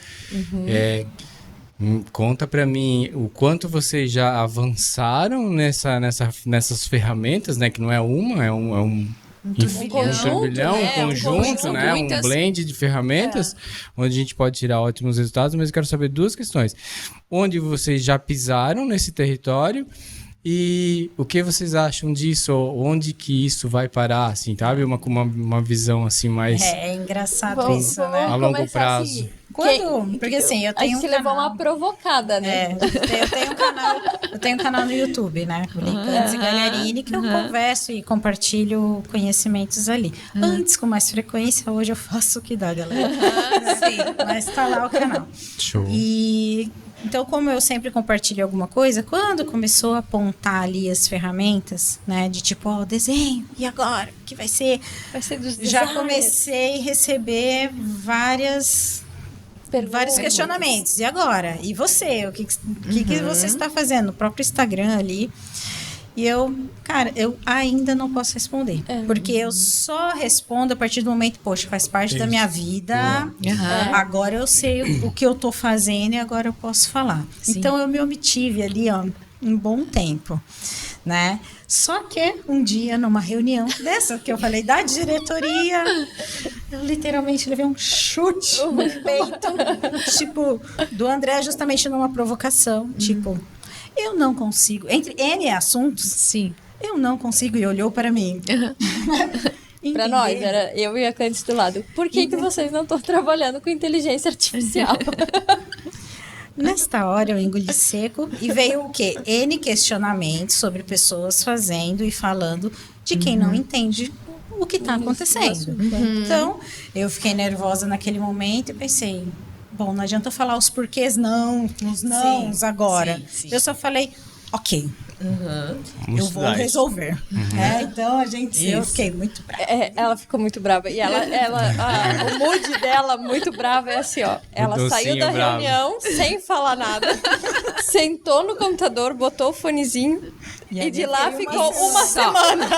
[SPEAKER 2] Conta para mim o quanto vocês já avançaram nessas ferramentas, né? Que não é uma, é um turbilhão,
[SPEAKER 1] né?
[SPEAKER 2] um conjunto,
[SPEAKER 1] São
[SPEAKER 2] né?
[SPEAKER 1] muitas.
[SPEAKER 2] Um blend de ferramentas onde a gente pode tirar ótimos resultados, mas eu quero saber duas questões. Onde vocês já pisaram nesse território e o que vocês acham disso? Onde que isso vai parar, assim, sabe? Uma visão assim mais
[SPEAKER 3] É engraçado
[SPEAKER 4] Vamos-
[SPEAKER 3] isso, né?
[SPEAKER 2] a longo
[SPEAKER 4] começar
[SPEAKER 2] prazo.
[SPEAKER 4] assim.
[SPEAKER 3] Porque assim, eu
[SPEAKER 4] A
[SPEAKER 3] tenho
[SPEAKER 4] gente
[SPEAKER 3] um
[SPEAKER 4] levou
[SPEAKER 3] canal.
[SPEAKER 4] uma provocada, né?
[SPEAKER 3] Eu tenho um canal no YouTube, né? Brincantes e Galharini, que eu converso e compartilho conhecimentos ali. Antes, com mais frequência, hoje eu faço o que dá, galera.
[SPEAKER 1] Sim.
[SPEAKER 3] Mas tá lá o canal.
[SPEAKER 2] Show.
[SPEAKER 3] E então, como eu sempre compartilho alguma coisa, quando começou a apontar ali as ferramentas, né? De tipo, ó, desenho, e agora? O que vai ser?
[SPEAKER 4] Vai ser dos
[SPEAKER 3] Já
[SPEAKER 4] designers.
[SPEAKER 3] comecei a receber vários questionamentos. E agora? E você? O que você está fazendo? No próprio Instagram ali. E eu ainda não posso responder. Porque eu só respondo a partir do momento, poxa, faz parte da minha vida. Agora eu sei o que eu tô fazendo e agora eu posso falar.
[SPEAKER 1] Sim.
[SPEAKER 3] Então eu me obtive ali, ó, um bom tempo. né? Só que um dia, numa reunião dessa que eu falei da diretoria, eu literalmente levei um chute no peito, tipo, do André, justamente numa provocação, tipo, eu não consigo, entre N assuntos,
[SPEAKER 1] Sim.
[SPEAKER 3] eu não consigo, e olhou para mim.
[SPEAKER 4] Pra nós, era eu e a Candice do lado. Por que vocês não estão trabalhando com inteligência artificial?
[SPEAKER 3] Nesta hora eu engoli seco e veio o quê? N questionamentos sobre pessoas fazendo e falando de quem não entende o que está acontecendo. Então, eu fiquei nervosa naquele momento e pensei, bom, não adianta eu falar os porquês não, os nãos agora.
[SPEAKER 1] sim.
[SPEAKER 3] Eu só falei, ok,
[SPEAKER 2] Vamos
[SPEAKER 3] eu vou
[SPEAKER 2] estudar isso.
[SPEAKER 3] resolver. Então, eu fiquei muito brava.
[SPEAKER 4] Ela ficou muito brava. E o mood dela, muito brava, é assim, ó. Ela saiu da
[SPEAKER 2] docinho bravo.
[SPEAKER 4] reunião sem falar nada, sentou no computador, botou o fonezinho e de lá ficou uma semana.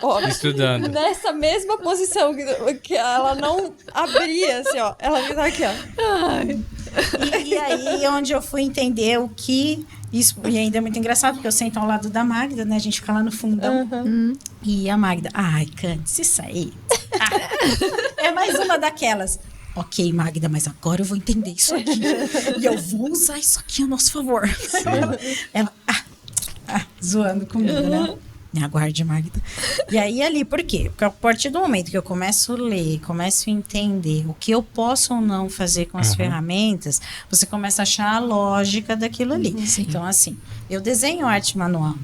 [SPEAKER 4] Ó,
[SPEAKER 2] Estudando.
[SPEAKER 4] nessa mesma posição que ela não abria, assim, ó. Ela tá aqui, ó.
[SPEAKER 3] E aí, onde eu fui entender o que... Isso, e ainda é muito engraçado, porque eu sento ao lado da Magda, né? A gente fica lá no fundão. E a Magda, ai, Candice, isso aí. É mais uma daquelas. Ok, Magda, mas agora eu vou entender isso aqui. E eu vou usar isso aqui a nosso favor. Ela, zoando comigo, né? Me aguarde, Magda. E aí, ali, por quê? Porque a partir do momento que eu começo a ler, começo a entender o que eu posso ou não fazer com as ferramentas, você começa a achar a lógica daquilo ali. Então, assim, eu desenho arte manual.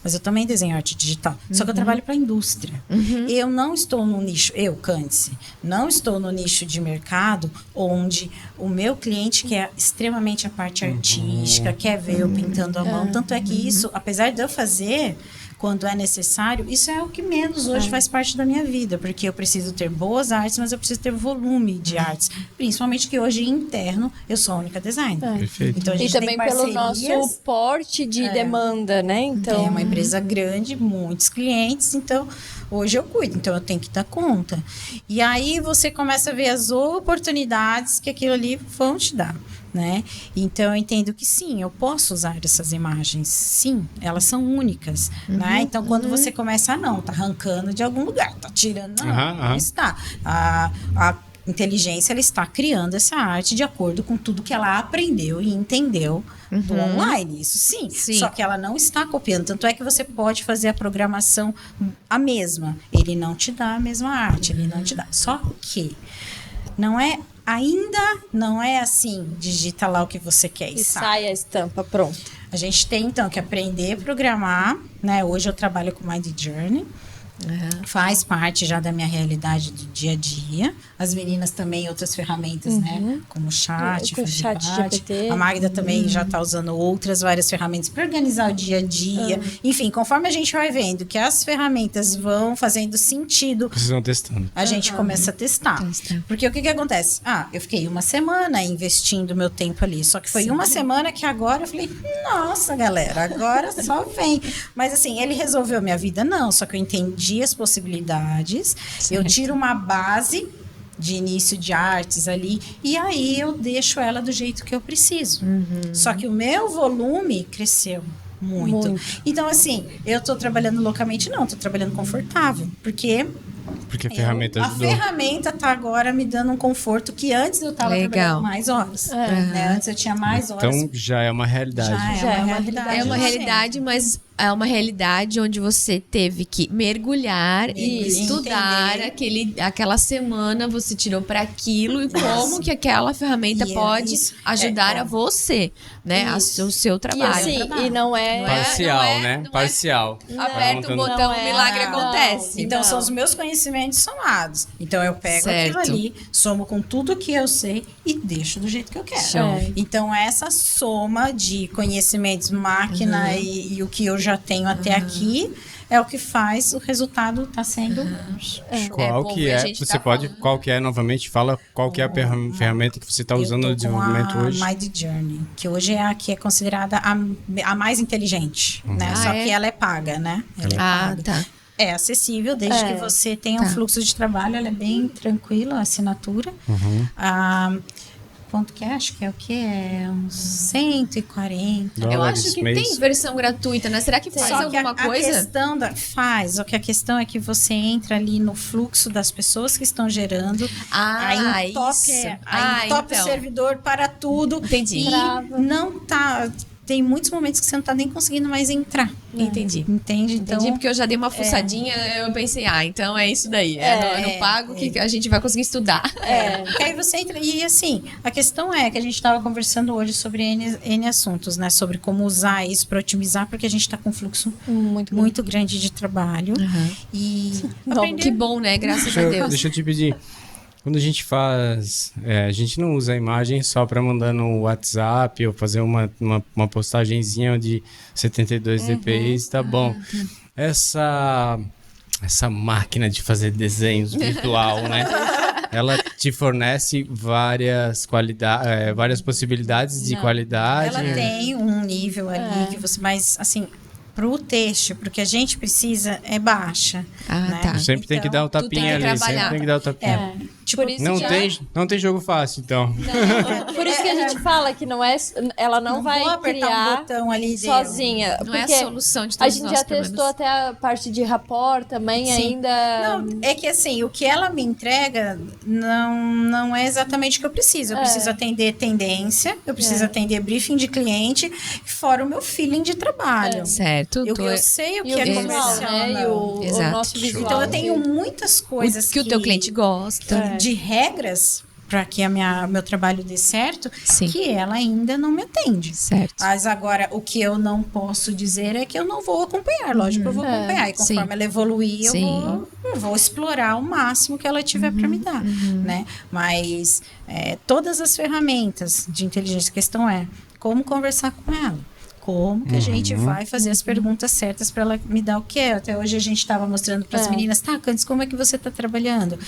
[SPEAKER 3] Mas eu também desenho arte digital. Só que eu trabalho para a indústria. Eu não estou no nicho, Candice, não estou no nicho de mercado onde o meu cliente quer extremamente a parte artística, quer ver eu pintando a mão. Tanto é que isso, apesar de eu fazer quando é necessário, isso é o que menos hoje faz parte da minha vida, porque eu preciso ter boas artes, mas eu preciso ter volume de artes. Principalmente que hoje, interno, eu sou a única designer.
[SPEAKER 2] Perfeito.
[SPEAKER 3] Então, a gente
[SPEAKER 4] E também
[SPEAKER 3] tem
[SPEAKER 4] pelo
[SPEAKER 3] parcerias.
[SPEAKER 4] nosso porte de demanda, né? Então,
[SPEAKER 3] É uma empresa grande, muitos clientes, então hoje eu cuido, então eu tenho que dar conta. E aí você começa a ver as oportunidades que aquilo ali vão te dar, né? Então eu entendo que sim, eu posso usar essas imagens, sim, elas são únicas, né? Então quando você começa, não, tá arrancando de algum lugar, tá tirando, não está. A inteligência, ela está criando essa arte de acordo com tudo que ela aprendeu e entendeu do online, isso sim. Só que ela não está copiando, tanto é que você pode fazer a programação a mesma, ele não te dá a mesma arte, ele não te dá, só que ainda não é assim, digita lá o que você quer e
[SPEAKER 4] sai a estampa, pronto.
[SPEAKER 3] A gente tem então que aprender a programar, né? Hoje eu trabalho com Mind Journey, faz parte já da minha realidade do dia a dia. As meninas também, outras ferramentas, né? Como chat,
[SPEAKER 4] Com o chat GPT.
[SPEAKER 3] A Magda também já está usando várias ferramentas para organizar o dia a dia. Enfim, conforme a gente vai vendo que as ferramentas vão fazendo sentido,
[SPEAKER 2] Vocês vão testando.
[SPEAKER 3] a gente começa a testar. Porque o que acontece? Eu fiquei uma semana investindo meu tempo ali. Só que foi uma semana que agora eu falei, nossa, galera, agora só vem. Mas assim, ele resolveu minha vida? Não. Só que eu entendi as possibilidades. Eu tiro uma base de início de artes ali, e aí eu deixo ela do jeito que eu preciso. Só que o meu volume cresceu muito. Então, assim, eu tô trabalhando loucamente? Não, tô trabalhando confortável, porque
[SPEAKER 2] a ferramenta ajudou.
[SPEAKER 3] A ferramenta tá agora me dando um conforto que antes eu tava trabalhando mais horas. Né? Antes eu tinha mais horas.
[SPEAKER 2] Então já é uma realidade.
[SPEAKER 3] Já é uma realidade.
[SPEAKER 1] É uma realidade, mas é uma realidade onde você teve que mergulhar e estudar aquela semana, você tirou para aquilo e como que aquela ferramenta pode ajudar a você, né? O seu trabalho.
[SPEAKER 4] E assim, e não é...
[SPEAKER 2] Parcial, né? Parcial.
[SPEAKER 1] Aperta o botão, o milagre acontece.
[SPEAKER 3] Então são os meus conhecimentos somados. Então eu pego aquilo ali, somo com tudo que eu sei e deixo do jeito que eu quero. Então essa soma de conhecimentos, máquina e o que eu já tenho até aqui é o que faz o resultado tá sendo
[SPEAKER 2] Qual que é novamente, fala qual que é a ferramenta que você está usando no desenvolvimento hoje?
[SPEAKER 3] A Mind Journey, que hoje é a que é considerada a mais inteligente, né? Só que ela é paga, né? Ela é paga.
[SPEAKER 1] Tá.
[SPEAKER 3] É acessível, desde que você tenha um fluxo de trabalho, ela é bem tranquila, a assinatura. quanto que é? Acho que é o quê? É uns 140.
[SPEAKER 1] Eu
[SPEAKER 2] Dólares
[SPEAKER 1] acho que
[SPEAKER 2] mês.
[SPEAKER 1] tem versão gratuita, né? Será que faz
[SPEAKER 3] Só que
[SPEAKER 1] alguma
[SPEAKER 3] a
[SPEAKER 1] coisa?
[SPEAKER 3] questão faz, só que a questão é que você entra ali no fluxo das pessoas que estão gerando. Aí o top
[SPEAKER 1] isso.
[SPEAKER 3] aí o top
[SPEAKER 1] então.
[SPEAKER 3] servidor para tudo.
[SPEAKER 1] Entendi.
[SPEAKER 3] E não tá. Tem muitos momentos que você não tá nem conseguindo mais entrar.
[SPEAKER 1] Entendi.
[SPEAKER 3] Entende? Então,
[SPEAKER 1] Entendi, porque eu já dei uma fuçadinha, eu pensei, então é isso daí. No pago que a gente vai conseguir estudar.
[SPEAKER 3] porque aí você entra. E assim, a questão é que a gente estava conversando hoje sobre N assuntos, né? Sobre como usar isso para otimizar, porque a gente está com um fluxo muito grande de trabalho. E
[SPEAKER 1] Que bom, né? Graças a Deus.
[SPEAKER 2] Deixa eu te pedir. Quando a gente faz... a gente não usa a imagem só para mandar no WhatsApp ou fazer uma postagenzinha de 72 dpi, tá bom. Essa máquina de fazer desenhos virtual, né? Ela te fornece várias possibilidades de qualidade.
[SPEAKER 3] ela tem um nível ali que você... Mas, assim... Pro texto, porque a gente precisa, é baixa. né?
[SPEAKER 1] Tá.
[SPEAKER 2] Sempre tem que dar o
[SPEAKER 1] tu tem que
[SPEAKER 2] tapinha ali,
[SPEAKER 1] trabalhar.
[SPEAKER 2] sempre tem que dar o tapinha.
[SPEAKER 3] Tipo,
[SPEAKER 4] Por isso
[SPEAKER 2] Não tem jogo fácil, então.
[SPEAKER 4] Por isso que a gente fala que ela não vai
[SPEAKER 3] vou apertar um
[SPEAKER 4] criar
[SPEAKER 3] botão ali
[SPEAKER 4] sozinha.
[SPEAKER 1] Não é a
[SPEAKER 4] porque
[SPEAKER 1] solução de
[SPEAKER 4] a
[SPEAKER 1] todos os
[SPEAKER 4] gente
[SPEAKER 1] nossos
[SPEAKER 4] já testou
[SPEAKER 1] problemas.
[SPEAKER 4] até a parte de rapport também,
[SPEAKER 3] Sim.
[SPEAKER 4] ainda...
[SPEAKER 3] Não, é que assim, o que ela me entrega não é exatamente o que eu preciso. Eu preciso atender tendência, eu preciso atender briefing de cliente, fora o meu feeling de trabalho.
[SPEAKER 1] Certo.
[SPEAKER 3] Eu sei o
[SPEAKER 4] E
[SPEAKER 3] que é
[SPEAKER 4] o visual,
[SPEAKER 3] comercial.
[SPEAKER 4] né? E o
[SPEAKER 1] Exato.
[SPEAKER 4] nosso visual.
[SPEAKER 3] Então eu tenho muitas coisas
[SPEAKER 1] que o teu cliente gosta.
[SPEAKER 3] de regras para que meu trabalho dê certo,
[SPEAKER 1] Sim.
[SPEAKER 3] que ela ainda não me atende.
[SPEAKER 1] Certo.
[SPEAKER 3] Mas agora, o que eu não posso dizer é que eu não vou acompanhar. Lógico que eu vou acompanhar. E conforme
[SPEAKER 1] Sim.
[SPEAKER 3] ela evoluir,
[SPEAKER 1] Sim.
[SPEAKER 3] eu vou explorar o máximo que ela tiver para me dar. Né? Mas todas as ferramentas de inteligência, a questão é como conversar com ela. Como que a gente vai fazer as perguntas certas para ela me dar o que é. Até hoje a gente estava mostrando para as meninas, tá, Candice, como é que você está trabalhando?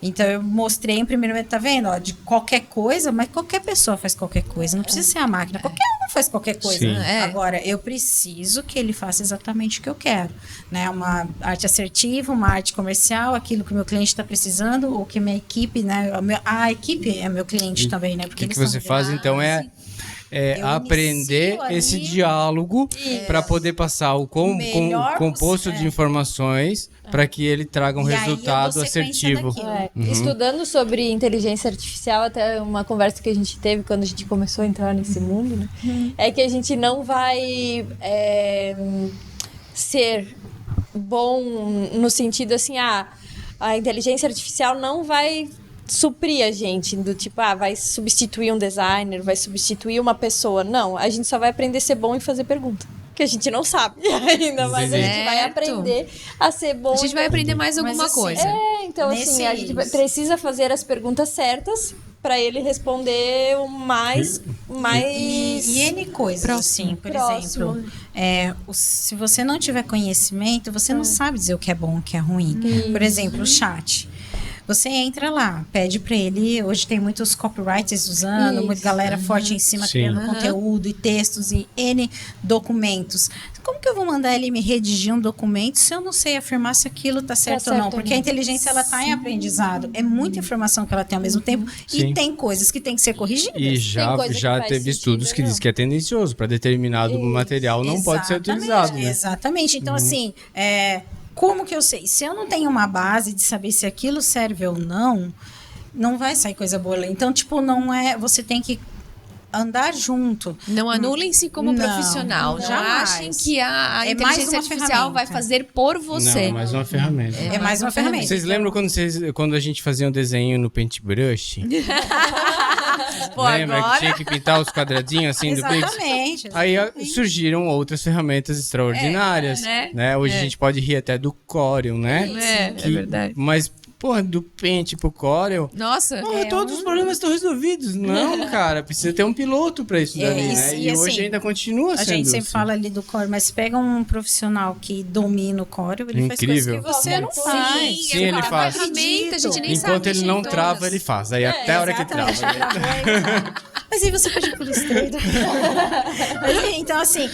[SPEAKER 3] Então eu mostrei em primeiro momento, tá vendo? Ó, de qualquer coisa, mas qualquer pessoa faz qualquer coisa, não precisa ser a máquina, qualquer um faz qualquer coisa.
[SPEAKER 2] Sim.
[SPEAKER 3] Agora, eu preciso que ele faça exatamente o que eu quero. Né? Uma arte assertiva, uma arte comercial, aquilo que o meu cliente está precisando, ou que minha equipe, né? A equipe é meu cliente também, né?
[SPEAKER 2] O
[SPEAKER 3] Porque
[SPEAKER 2] que
[SPEAKER 3] eles
[SPEAKER 2] você
[SPEAKER 3] são
[SPEAKER 2] faz,
[SPEAKER 3] grandes.
[SPEAKER 2] então,
[SPEAKER 3] Eu
[SPEAKER 2] aprender
[SPEAKER 3] inicio ali
[SPEAKER 2] esse diálogo para poder passar o
[SPEAKER 3] melhor
[SPEAKER 2] composto de informações para que ele traga um
[SPEAKER 3] E aí eu dou
[SPEAKER 2] resultado
[SPEAKER 3] sequência
[SPEAKER 2] assertivo.
[SPEAKER 3] daquilo.
[SPEAKER 4] Estudando sobre inteligência artificial, até uma conversa que a gente teve quando a gente começou a entrar nesse mundo, né? É que a gente não vai ser bom no sentido assim, a inteligência artificial não vai suprir a gente, do tipo, vai substituir um designer, vai substituir uma pessoa. Não, a gente só vai aprender a ser bom e fazer pergunta. Que a gente não sabe ainda, mas a gente vai
[SPEAKER 1] Certo.
[SPEAKER 4] aprender a ser bom.
[SPEAKER 1] A gente vai aprender mais alguma
[SPEAKER 3] assim,
[SPEAKER 1] coisa.
[SPEAKER 4] Então, assim, a gente precisa fazer as perguntas certas para ele responder o mais...
[SPEAKER 3] E N coisas, assim, por
[SPEAKER 4] Próximo.
[SPEAKER 3] exemplo, se você não tiver conhecimento, você não sabe dizer o que é bom e o que é ruim. Por exemplo, o chat. Você entra lá, pede para ele, hoje tem muitos copywriters usando, muita galera forte em cima,
[SPEAKER 2] Sim.
[SPEAKER 3] criando conteúdo e textos e N documentos. Como que eu vou mandar ele me redigir um documento se eu não sei afirmar se aquilo tá certo ou não? Porque a inteligência, ela tá em aprendizado. É muita informação que ela tem ao mesmo tempo
[SPEAKER 2] Sim.
[SPEAKER 3] e tem coisas que tem que ser corrigidas.
[SPEAKER 2] E já
[SPEAKER 4] coisa que faz
[SPEAKER 2] teve
[SPEAKER 4] sentido,
[SPEAKER 2] estudos que
[SPEAKER 4] não.
[SPEAKER 2] diz que é tendencioso para determinado material não pode ser
[SPEAKER 3] Exatamente,
[SPEAKER 2] utilizado, né?
[SPEAKER 3] Exatamente. Então, assim, como que eu sei? Se eu não tenho uma base de saber se aquilo serve ou não vai sair coisa boa. Então, tipo, não é... Você tem que andar junto.
[SPEAKER 1] Não anulem-se como
[SPEAKER 3] Não,
[SPEAKER 1] profissional. Não
[SPEAKER 3] jamais.
[SPEAKER 1] achem que a
[SPEAKER 3] É mais
[SPEAKER 1] inteligência
[SPEAKER 3] uma
[SPEAKER 1] artificial
[SPEAKER 3] ferramenta.
[SPEAKER 1] vai fazer por você.
[SPEAKER 2] Não, mais uma ferramenta.
[SPEAKER 3] É mais uma ferramenta.
[SPEAKER 2] Vocês lembram quando a gente fazia um desenho no Paintbrush?
[SPEAKER 1] Pô,
[SPEAKER 2] Lembra
[SPEAKER 1] agora...
[SPEAKER 2] que tinha que pintar os quadradinhos assim do Pix?
[SPEAKER 3] Exatamente.
[SPEAKER 2] Aí surgiram outras ferramentas extraordinárias,
[SPEAKER 1] né?
[SPEAKER 2] Hoje a gente pode rir até do Corel, né?
[SPEAKER 1] É verdade.
[SPEAKER 2] Mas, porra, do Paint pro Corel...
[SPEAKER 1] Nossa.
[SPEAKER 2] Porra, todos os problemas estão resolvidos. Não, cara, precisa ter um piloto pra isso dali,
[SPEAKER 3] isso,
[SPEAKER 2] né?
[SPEAKER 3] e
[SPEAKER 2] E
[SPEAKER 3] assim,
[SPEAKER 2] hoje ainda continua
[SPEAKER 3] A
[SPEAKER 2] sendo
[SPEAKER 3] gente sempre
[SPEAKER 2] assim.
[SPEAKER 3] fala ali do Corel, mas pega um profissional que domina o Corel, ele
[SPEAKER 2] Incrível.
[SPEAKER 3] faz coisas que você não faz.
[SPEAKER 2] Sim, ele faz.
[SPEAKER 1] Ferramenta, a gente nem sabe
[SPEAKER 2] Enquanto ele
[SPEAKER 1] mexer
[SPEAKER 2] não
[SPEAKER 1] em
[SPEAKER 2] trava,
[SPEAKER 1] todas.
[SPEAKER 2] ele faz. Aí até a hora que trava.
[SPEAKER 3] Exatamente. Mas aí você pode ir por estreito. Então, assim,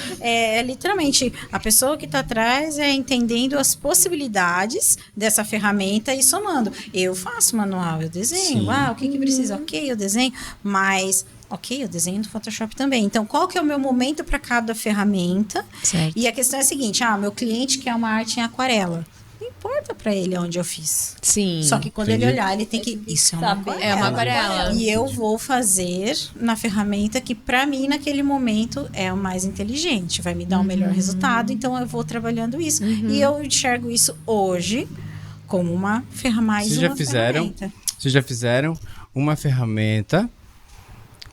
[SPEAKER 3] literalmente, a pessoa que está atrás é entendendo as possibilidades dessa ferramenta e somando. Eu faço manual, eu desenho.
[SPEAKER 2] Sim.
[SPEAKER 3] O que precisa? Ok, eu desenho, mas... Ok, eu desenho no Photoshop também. Então, qual que é o meu momento para cada ferramenta?
[SPEAKER 1] Certo.
[SPEAKER 3] E a questão é a seguinte, meu cliente quer uma arte em aquarela. Não importa para ele onde eu fiz.
[SPEAKER 1] Sim.
[SPEAKER 3] Só que quando
[SPEAKER 2] Entendi.
[SPEAKER 3] ele olhar, ele tem que... Isso é uma
[SPEAKER 4] Sabe?
[SPEAKER 3] aquarela.
[SPEAKER 1] É uma aquarela.
[SPEAKER 3] E eu vou fazer na ferramenta que, para mim, naquele momento, é o mais inteligente. Vai me dar o melhor resultado. Então, eu vou trabalhando isso. E eu enxergo isso hoje como uma ferramenta.
[SPEAKER 2] Vocês já fizeram uma ferramenta,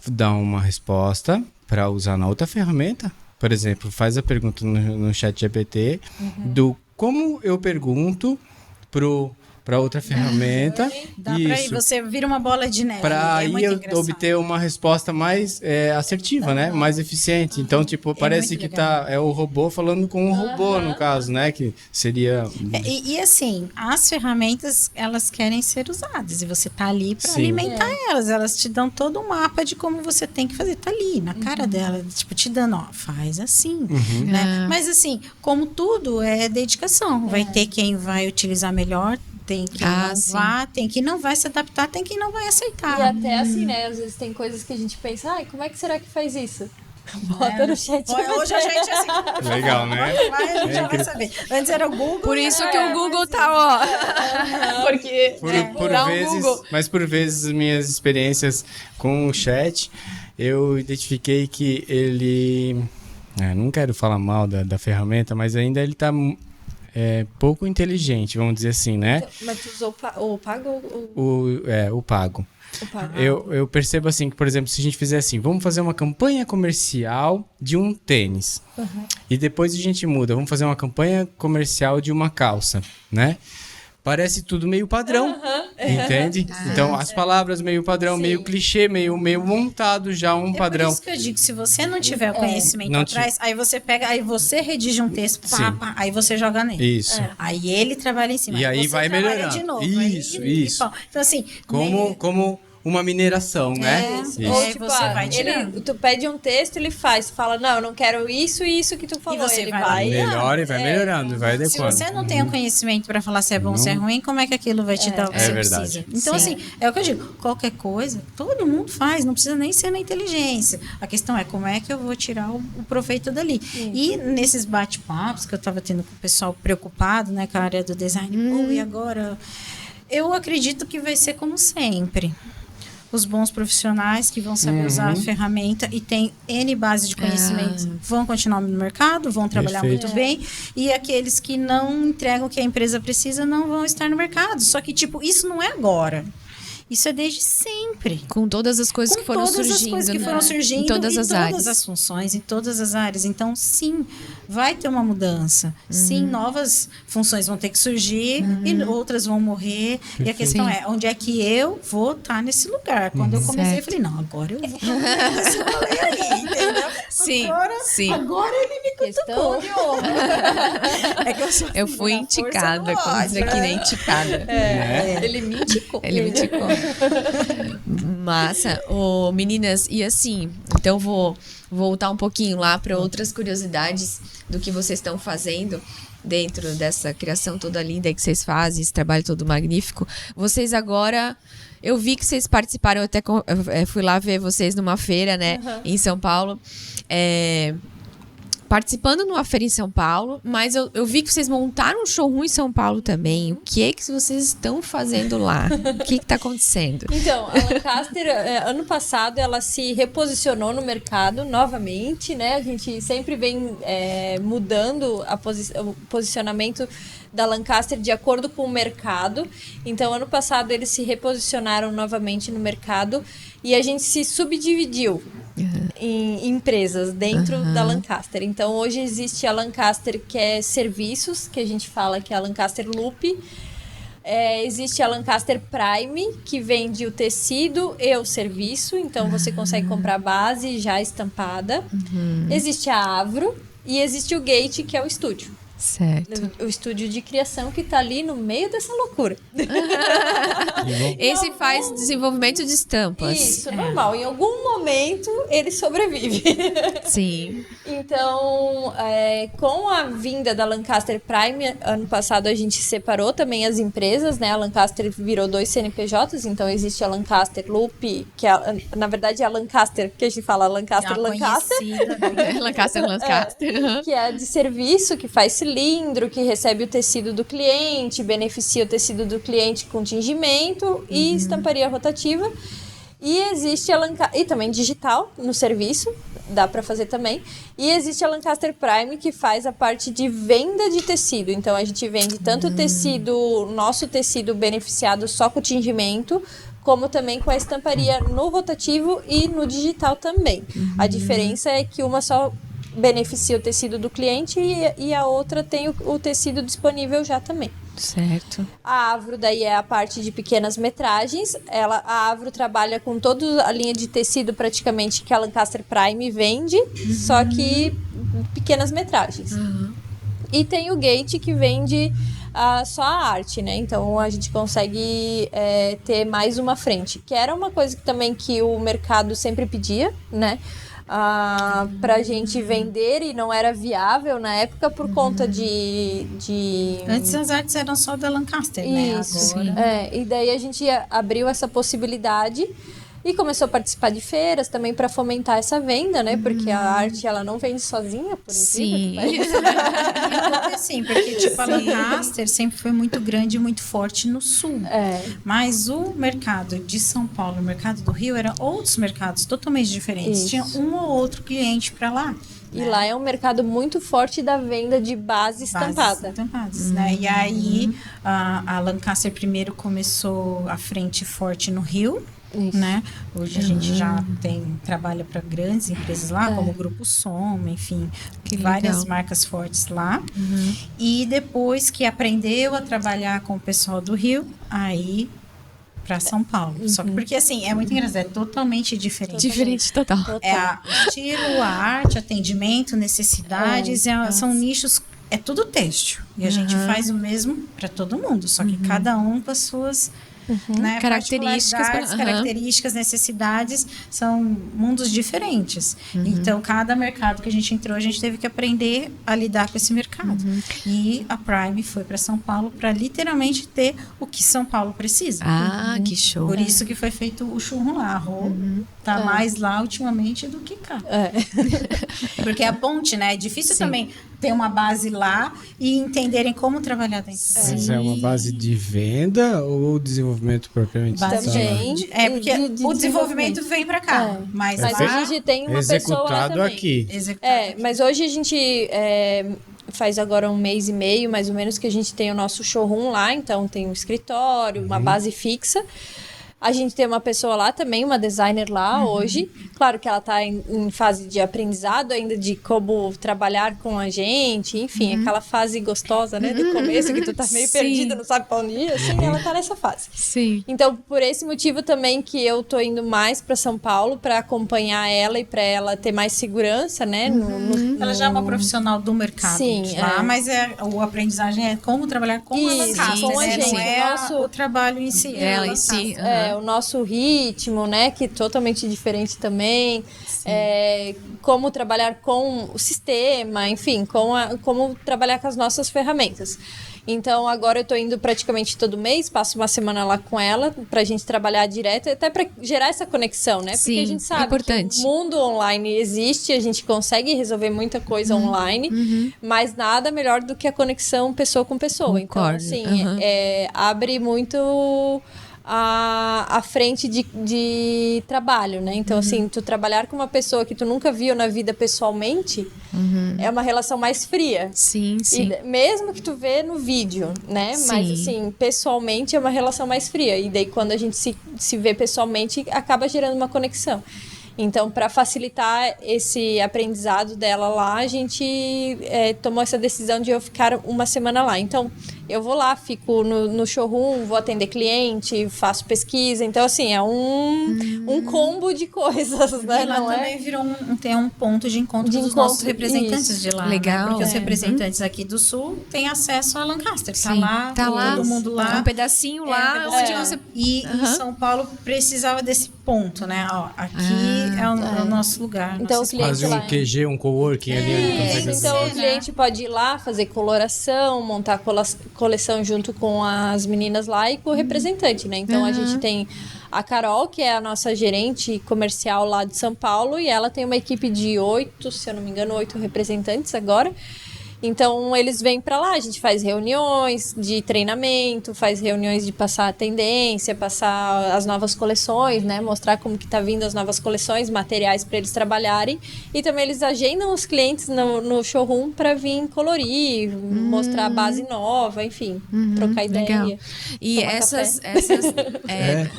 [SPEAKER 2] dá uma resposta para usar na outra ferramenta? Por exemplo, faz a pergunta no chat GPT do como eu pergunto para outra ferramenta.
[SPEAKER 3] Dá pra ir, você vira uma bola de neve.
[SPEAKER 2] Para
[SPEAKER 3] é
[SPEAKER 2] aí
[SPEAKER 3] muito
[SPEAKER 2] eu
[SPEAKER 3] engraçado.
[SPEAKER 2] obter uma resposta mais assertiva, né? Mais eficiente. Então, tipo, parece
[SPEAKER 3] muito
[SPEAKER 2] que
[SPEAKER 3] legal.
[SPEAKER 2] é o robô falando com o robô, no caso, né? Que seria...
[SPEAKER 3] E assim, as ferramentas, elas querem ser usadas. E você tá ali para
[SPEAKER 2] Sim.
[SPEAKER 3] alimentar elas. Elas te dão todo um mapa de como você tem que fazer. Tá ali, na cara dela. Tipo, te dando, faz assim. Né? Mas assim, como tudo, é dedicação. Vai ter quem vai utilizar melhor. Tem quem tem quem não vai se adaptar, tem quem não vai aceitar.
[SPEAKER 4] E até assim, né? Às vezes tem coisas que a gente pensa, como é que será que faz isso? Bota no chat.
[SPEAKER 3] Hoje a gente assim.
[SPEAKER 2] Legal, né?
[SPEAKER 3] Vai, a gente já vai saber. Antes era o Google.
[SPEAKER 1] Por isso que o Google tá, Porque
[SPEAKER 2] Por
[SPEAKER 1] dá um
[SPEAKER 2] vezes,
[SPEAKER 1] Google.
[SPEAKER 2] mas por vezes as minhas experiências com o chat, eu identifiquei que ele... não quero falar mal da ferramenta, mas ainda ele tá pouco inteligente, vamos dizer assim, né?
[SPEAKER 4] Mas tu usou o pago ou
[SPEAKER 2] O pago.
[SPEAKER 4] o pago?
[SPEAKER 2] Eu percebo assim que, por exemplo, se a gente fizer assim, vamos fazer uma campanha comercial de um tênis. E depois a gente muda, vamos fazer uma campanha comercial de uma calça, né? Parece tudo meio padrão, entende? Então, as palavras meio padrão, meio clichê, meio montado já um padrão.
[SPEAKER 3] Por isso que eu digo, se você não tiver o conhecimento
[SPEAKER 2] Não
[SPEAKER 3] atrás, aí você pega, aí você redige um texto,
[SPEAKER 2] Sim.
[SPEAKER 3] aí você joga nele.
[SPEAKER 2] Isso.
[SPEAKER 3] Aí ele trabalha em cima.
[SPEAKER 2] E aí
[SPEAKER 3] você
[SPEAKER 2] vai
[SPEAKER 3] trabalha
[SPEAKER 2] melhorando.
[SPEAKER 3] de novo.
[SPEAKER 2] Isso,
[SPEAKER 3] aí,
[SPEAKER 2] isso.
[SPEAKER 3] pau. Então, assim...
[SPEAKER 2] Como uma mineração, né?
[SPEAKER 3] Isso.
[SPEAKER 2] Isso.
[SPEAKER 4] Ou
[SPEAKER 3] Aí
[SPEAKER 4] tipo,
[SPEAKER 3] você vai tirando.
[SPEAKER 4] tu pede um texto, ele faz. Tu fala, não, eu não quero isso e isso que tu falou.
[SPEAKER 3] você
[SPEAKER 4] Ele
[SPEAKER 3] vai
[SPEAKER 4] vai...
[SPEAKER 2] Melhora e vai melhorando, vai
[SPEAKER 3] Se
[SPEAKER 2] adequando.
[SPEAKER 3] você não tem o conhecimento para falar se é bom ou se é ruim, como é que aquilo vai te dar o que você
[SPEAKER 2] verdade.
[SPEAKER 3] precisa? Então,
[SPEAKER 1] Sim.
[SPEAKER 3] assim, é o que eu digo. Qualquer coisa, todo mundo faz. Não precisa nem ser na inteligência. A questão é como é que eu vou tirar o proveito dali. E nesses bate-papos que eu estava tendo com o pessoal preocupado, né, com a área do design, e agora... Eu acredito que vai ser como sempre. Os bons profissionais que vão saber usar a ferramenta e tem N base de conhecimento vão continuar no mercado, vão trabalhar
[SPEAKER 2] Perfeito.
[SPEAKER 3] muito bem. E aqueles que não entregam o que a empresa precisa não vão estar no mercado. Só que, tipo, isso não é agora. Isso é desde sempre.
[SPEAKER 1] Com todas as coisas
[SPEAKER 3] Com
[SPEAKER 1] que foram
[SPEAKER 3] todas
[SPEAKER 1] surgindo.
[SPEAKER 3] as coisas que foram surgindo
[SPEAKER 1] Em todas as áreas.
[SPEAKER 3] todas as funções, em todas as áreas. Então, sim, vai ter uma mudança. Sim, novas funções vão ter que surgir e outras vão morrer. E a questão
[SPEAKER 1] Sim.
[SPEAKER 3] é, onde é que eu vou estar nesse lugar? Quando eu comecei,
[SPEAKER 1] Certo.
[SPEAKER 3] eu falei, não, agora eu vou nesse rolê aí, entendeu?
[SPEAKER 1] Sim,
[SPEAKER 3] Sim. Agora ele me
[SPEAKER 4] Questão de honra.
[SPEAKER 3] É que eu sou
[SPEAKER 1] Eu fui
[SPEAKER 3] da força
[SPEAKER 1] enticada,
[SPEAKER 3] do
[SPEAKER 1] como diz
[SPEAKER 3] ódio,
[SPEAKER 1] aqui,
[SPEAKER 3] né?
[SPEAKER 1] nem enticada.
[SPEAKER 4] Ele me indicou.
[SPEAKER 1] Ele me indicou. Massa. Meninas, e assim, então vou voltar um pouquinho lá para outras curiosidades do que vocês estão fazendo dentro dessa criação toda linda que vocês fazem, esse trabalho todo magnífico. Vocês agora... Eu vi que vocês participaram, eu até fui lá ver vocês numa feira, né, em São Paulo. Participando numa feira em São Paulo, mas eu vi que vocês montaram um showroom em São Paulo também. O que é que vocês estão fazendo lá? O que está acontecendo?
[SPEAKER 4] Então, a Lancaster, ano passado, ela se reposicionou no mercado novamente, né? A gente sempre vem mudando o posicionamento da Lancaster de acordo com o mercado. Então, ano passado, eles se reposicionaram novamente no mercado e a gente se subdividiu em empresas dentro da Lancaster. Então, hoje existe a Lancaster, que é serviços, que a gente fala que é a Lancaster Loop. Existe a Lancaster Prime, que vende o tecido e o serviço. Então, você consegue comprar a base já estampada. Existe a Avro e existe o Gate, que é o estúdio.
[SPEAKER 1] Certo.
[SPEAKER 4] O estúdio de criação que tá ali no meio dessa loucura.
[SPEAKER 1] Esse faz desenvolvimento de estampas.
[SPEAKER 4] Isso, normal. Em algum momento ele sobrevive.
[SPEAKER 1] Sim.
[SPEAKER 4] Então, com a vinda da Lancaster Prime, ano passado a gente separou também as empresas, né? A Lancaster virou 2 CNPJs, então existe a Lancaster Loop, que na verdade é a Lancaster, que a gente fala Lancaster.
[SPEAKER 1] Lancaster.
[SPEAKER 4] Que é de serviço, que faz cilindro, que recebe o tecido do cliente, beneficia o tecido do cliente com tingimento e estamparia rotativa. E existe e também digital no serviço, dá para fazer também. E existe a Lancaster Prime, que faz a parte de venda de tecido. Então a gente vende tanto o tecido, nosso tecido beneficiado só com tingimento, como também com a estamparia no rotativo e no digital também. A diferença é que uma só beneficia o tecido do cliente e a outra tem o tecido disponível já também.
[SPEAKER 1] Certo.
[SPEAKER 4] A Avro daí é a parte de pequenas metragens. A Avro trabalha com toda a linha de tecido praticamente que a Lancaster Prime vende, só que pequenas metragens. E tem o Gate, que vende só a arte, né? Então a gente consegue ter mais uma frente, que era uma coisa que o mercado sempre pedia, né? Pra gente vender, e não era viável na época por conta de...
[SPEAKER 3] Antes as artes eram só da Lancaster, né?
[SPEAKER 4] Isso,
[SPEAKER 3] agora...
[SPEAKER 4] e daí a gente abriu essa possibilidade e começou a participar de feiras também para fomentar essa venda, né? Porque a arte, ela não vende sozinha, por incrível que pareça.
[SPEAKER 3] Assim, porque tipo, a Lancaster sempre foi muito grande e muito forte no sul. Mas o mercado de São Paulo, o mercado do Rio, eram outros mercados totalmente diferentes.
[SPEAKER 4] Isso.
[SPEAKER 3] Tinha um ou outro cliente para lá.
[SPEAKER 4] E lá é um mercado muito forte da venda de base estampada.
[SPEAKER 3] Estampadas, né? E aí, a Lancaster primeiro começou a frente forte no Rio, né? Hoje a gente já trabalha para grandes empresas lá, como o Grupo Soma, enfim, várias marcas fortes lá. E depois que aprendeu a trabalhar com o pessoal do Rio, aí para São Paulo. Só que porque assim, é muito engraçado, é totalmente diferente.
[SPEAKER 1] Diferente total.
[SPEAKER 3] É o estilo, a arte, atendimento, necessidades, são nichos, é tudo têxtil. E a gente faz o mesmo para todo mundo, só que cada um com as suas né, características, necessidades, são mundos diferentes. Então, cada mercado que a gente entrou, a gente teve que aprender a lidar com esse mercado. E a Prime foi para São Paulo para literalmente ter o que São Paulo precisa.
[SPEAKER 1] Que show.
[SPEAKER 3] Por isso que foi feito o churro lá. A Rô tá mais lá ultimamente do que cá. Porque a ponte, né? É difícil também ter uma base lá e entenderem como trabalhar dentro.
[SPEAKER 2] Mas é uma base de venda ou desenvolvimento propriamente dito?
[SPEAKER 4] Também.
[SPEAKER 3] Porque o desenvolvimento vem para cá. Mas
[SPEAKER 4] a gente tem uma pessoa lá também.
[SPEAKER 2] Aqui.
[SPEAKER 4] Mas hoje a gente faz agora 1 mês e meio, mais ou menos, que a gente tem o nosso showroom lá. Então tem um escritório, uma base fixa. A gente tem uma pessoa lá também, uma designer lá hoje. Claro que ela está em fase de aprendizado ainda de como trabalhar com a gente. Enfim, aquela fase gostosa, né? Do começo, que tu tá meio perdida, não sabe pra onde ir. Assim, ela tá nessa fase.
[SPEAKER 1] Sim.
[SPEAKER 4] Então, por esse motivo também que eu tô indo mais para São Paulo para acompanhar ela e para ela ter mais segurança, né?
[SPEAKER 3] Ela já é uma profissional do mercado.
[SPEAKER 4] Sim,
[SPEAKER 3] lá, mas a aprendizagem é como trabalhar com a Lancaster,
[SPEAKER 4] com a gente.
[SPEAKER 3] Não é o trabalho em si.
[SPEAKER 1] Ela em si.
[SPEAKER 4] O nosso ritmo, né, que é totalmente diferente também, como trabalhar com o sistema, enfim, como trabalhar com as nossas ferramentas. Então, agora eu tô indo praticamente todo mês, passo uma semana lá com ela, pra gente trabalhar direto, até pra gerar essa conexão, né? Porque a gente sabe que o mundo online existe, a gente consegue resolver muita coisa online, mas nada melhor do que a conexão pessoa com pessoa.
[SPEAKER 1] Concordo.
[SPEAKER 4] Então, assim, abre muito a frente de trabalho, né? Então, assim, tu trabalhar com uma pessoa que tu nunca viu na vida pessoalmente é uma relação mais fria.
[SPEAKER 1] Sim, sim.
[SPEAKER 4] E mesmo que tu vê no vídeo, né?
[SPEAKER 1] Sim.
[SPEAKER 4] Mas, assim, pessoalmente é uma relação mais fria. E daí, quando a gente se vê pessoalmente, acaba gerando uma conexão. Então, para facilitar esse aprendizado dela lá, a gente tomou essa decisão de eu ficar uma semana lá. Então, eu vou lá, fico no showroom, vou atender cliente, faço pesquisa. Então, assim, é um combo de coisas, né?
[SPEAKER 3] E lá
[SPEAKER 4] Não
[SPEAKER 3] também virou tem um ponto de encontro
[SPEAKER 4] De
[SPEAKER 3] dos
[SPEAKER 4] encontro,
[SPEAKER 3] nossos representantes
[SPEAKER 4] isso.
[SPEAKER 3] de lá.
[SPEAKER 1] Legal.
[SPEAKER 3] Né? Porque os representantes aqui do Sul têm acesso a Lancaster. Tá
[SPEAKER 1] Sim,
[SPEAKER 3] lá,
[SPEAKER 1] tá lá.
[SPEAKER 3] todo mundo lá.
[SPEAKER 1] Um pedacinho lá onde você...
[SPEAKER 3] E em São Paulo precisava desse ponto, né? Ó, aqui é o nosso lugar.
[SPEAKER 4] Então,
[SPEAKER 3] nosso
[SPEAKER 4] o cliente
[SPEAKER 2] Quase um
[SPEAKER 4] lá-
[SPEAKER 2] QG, um coworking ali.
[SPEAKER 4] Isso, então o cliente pode ir lá fazer coloração, montar coleção junto com as meninas lá e com o representante, né? Então a gente tem a Carol, que é a nossa gerente comercial lá de São Paulo, e ela tem uma equipe de 8, se eu não me engano, 8 representantes agora. Então, eles vêm para lá, a gente faz reuniões de treinamento, faz reuniões de passar a tendência, passar as novas coleções, né? Mostrar como que tá vindo as novas coleções, materiais para eles trabalharem. E também eles agendam os clientes no showroom para vir colorir, mostrar a base nova, enfim, trocar ideia.
[SPEAKER 1] Legal. E
[SPEAKER 4] tomar
[SPEAKER 1] essas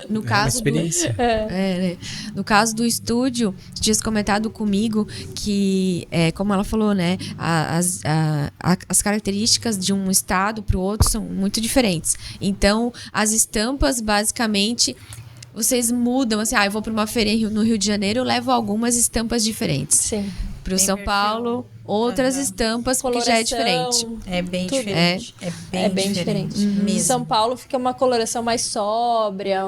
[SPEAKER 1] no
[SPEAKER 2] uma
[SPEAKER 1] caso
[SPEAKER 2] experiência.
[SPEAKER 1] né? No caso do estúdio, tinha comentado comigo que, como ela falou, né, as características de um estado para o outro são muito diferentes. Então, as estampas, basicamente, vocês mudam, assim, eu vou para uma feira no Rio de Janeiro, eu levo algumas estampas diferentes.
[SPEAKER 4] Sim.
[SPEAKER 1] Para o
[SPEAKER 3] Tem
[SPEAKER 1] São
[SPEAKER 3] perfil.
[SPEAKER 1] Paulo, outras estampas, porque já é diferente.
[SPEAKER 3] É bem
[SPEAKER 4] Tudo.
[SPEAKER 3] diferente. É bem diferente.
[SPEAKER 4] Em
[SPEAKER 3] Mesmo.
[SPEAKER 4] São Paulo fica uma coloração mais sóbria,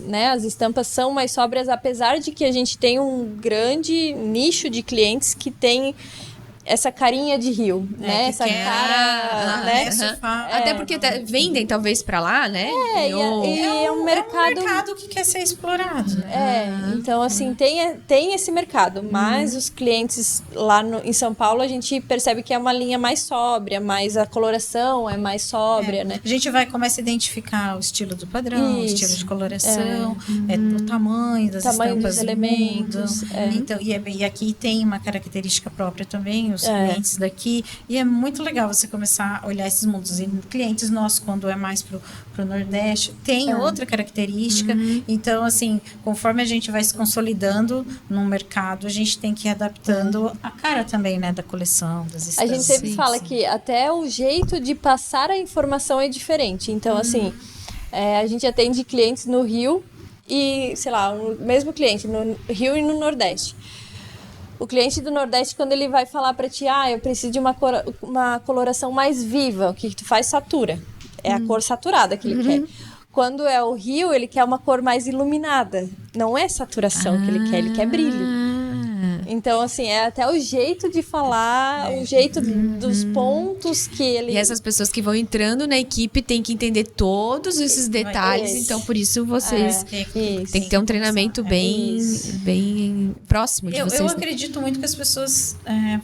[SPEAKER 4] né, as estampas são mais sóbrias, apesar de que a gente tem um grande nicho de clientes que tem essa carinha de Rio, né?
[SPEAKER 3] que
[SPEAKER 4] Essa
[SPEAKER 3] quer-
[SPEAKER 4] cara, né?
[SPEAKER 1] Até porque vendem, talvez, para lá, né?
[SPEAKER 4] E é um mercado...
[SPEAKER 3] É um mercado que quer ser explorado, né?
[SPEAKER 4] Então assim, tem esse mercado, mas os clientes lá em São Paulo, a gente percebe que é uma linha mais sóbria, mais a coloração é mais sóbria, né?
[SPEAKER 3] A gente começa a identificar o estilo do padrão, o
[SPEAKER 4] Isso.
[SPEAKER 3] estilo de coloração, o tamanho das
[SPEAKER 4] Tamanho
[SPEAKER 3] estampas
[SPEAKER 4] dos elementos,
[SPEAKER 3] mudam. Então, e aqui tem uma característica própria também, os clientes daqui, e é muito legal você começar a olhar esses mundos. E clientes nossos, quando é mais pro Nordeste, tem outra característica. Então, assim, conforme a gente vai se consolidando no mercado, a gente tem que ir adaptando a cara também, né, da coleção, das
[SPEAKER 4] A
[SPEAKER 3] estampas.
[SPEAKER 4] gente sempre fala que até o jeito de passar a informação é diferente. Então, assim, a gente atende clientes no Rio e, sei lá, o mesmo cliente no Rio e no Nordeste. O cliente do Nordeste, quando ele vai falar pra ti, eu preciso de uma coloração mais viva, o que tu faz? Satura. É a cor saturada que ele quer. Quando é o Rio, ele quer uma cor mais iluminada. Não é saturação que ele quer brilho. Então, assim, é até o jeito de falar, o jeito dos pontos que ele...
[SPEAKER 1] E essas pessoas que vão entrando na equipe têm que entender todos esses detalhes.
[SPEAKER 4] Isso.
[SPEAKER 1] Então, por isso, vocês
[SPEAKER 4] Isso.
[SPEAKER 1] têm que ter um treinamento bem próximo de
[SPEAKER 3] Eu
[SPEAKER 1] vocês.
[SPEAKER 3] acredito muito que as pessoas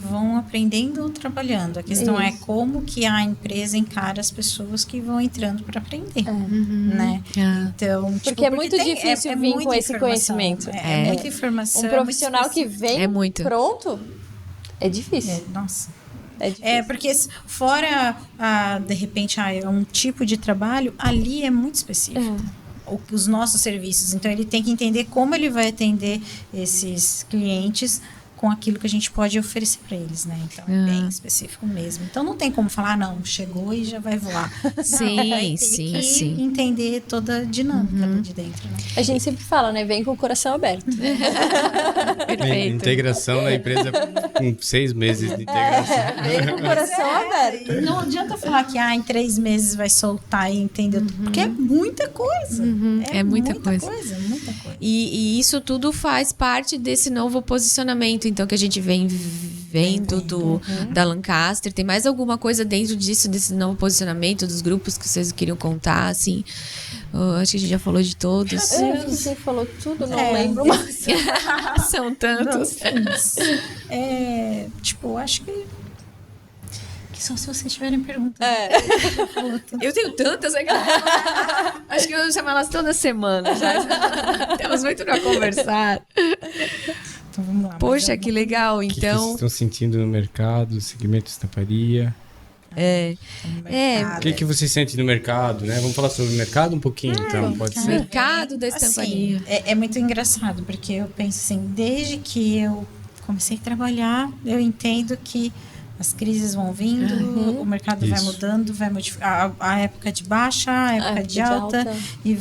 [SPEAKER 3] vão aprendendo trabalhando. A questão é como que a empresa encara as pessoas que vão entrando para aprender, né? Então,
[SPEAKER 4] Porque é muito difícil vir com
[SPEAKER 3] muita
[SPEAKER 4] esse
[SPEAKER 3] informação.
[SPEAKER 4] conhecimento.
[SPEAKER 3] É muita informação.
[SPEAKER 4] Um profissional que vem
[SPEAKER 1] É muito.
[SPEAKER 4] pronto, é difícil.
[SPEAKER 3] Nossa.
[SPEAKER 4] É difícil.
[SPEAKER 3] Porque fora, de repente, um tipo de trabalho, ali é muito específico. Os nossos serviços. Então, ele tem que entender como ele vai atender esses clientes com aquilo que a gente pode oferecer para eles, né? Então, é bem específico mesmo. Então, não tem como falar, não, chegou e já vai voar.
[SPEAKER 1] Sim,
[SPEAKER 3] Vai ter
[SPEAKER 1] sim,
[SPEAKER 3] que
[SPEAKER 1] sim.
[SPEAKER 3] entender toda a dinâmica de dentro, né?
[SPEAKER 4] A gente sempre fala, né? Vem com o coração aberto.
[SPEAKER 1] Perfeito.
[SPEAKER 2] Integração na empresa com 6 meses de integração.
[SPEAKER 4] Vem com o coração aberto.
[SPEAKER 3] Não adianta falar que em 3 meses vai soltar e entender tudo, porque é muita coisa.
[SPEAKER 1] É muita coisa.
[SPEAKER 3] Muita coisa.
[SPEAKER 1] E isso tudo faz parte desse novo posicionamento, então, que a gente vem vendo da Lancaster. Tem mais alguma coisa dentro disso, desse novo posicionamento, dos grupos que vocês queriam contar, assim? Acho que a gente já falou de todos.
[SPEAKER 4] Você falou tudo, não lembro mais.
[SPEAKER 1] São tantos.
[SPEAKER 3] Acho que só se vocês tiverem perguntas.
[SPEAKER 1] Eu tenho tantas, acho que eu vou chamar elas toda semana já. Temos muito pra conversar.
[SPEAKER 3] Então vamos lá.
[SPEAKER 1] Poxa, que legal.
[SPEAKER 2] O que vocês
[SPEAKER 1] Então,
[SPEAKER 2] estão sentindo no mercado, segmento de estamparia? O que você sente no mercado, né? Vamos falar sobre o mercado um pouquinho, então, pode ser?
[SPEAKER 1] Mercado da estamparia.
[SPEAKER 3] Assim, é muito engraçado, porque eu penso assim, desde que eu comecei a trabalhar, eu entendo que as crises vão vindo, o mercado vai mudando, vai modificar a época de baixa, a época de alta. E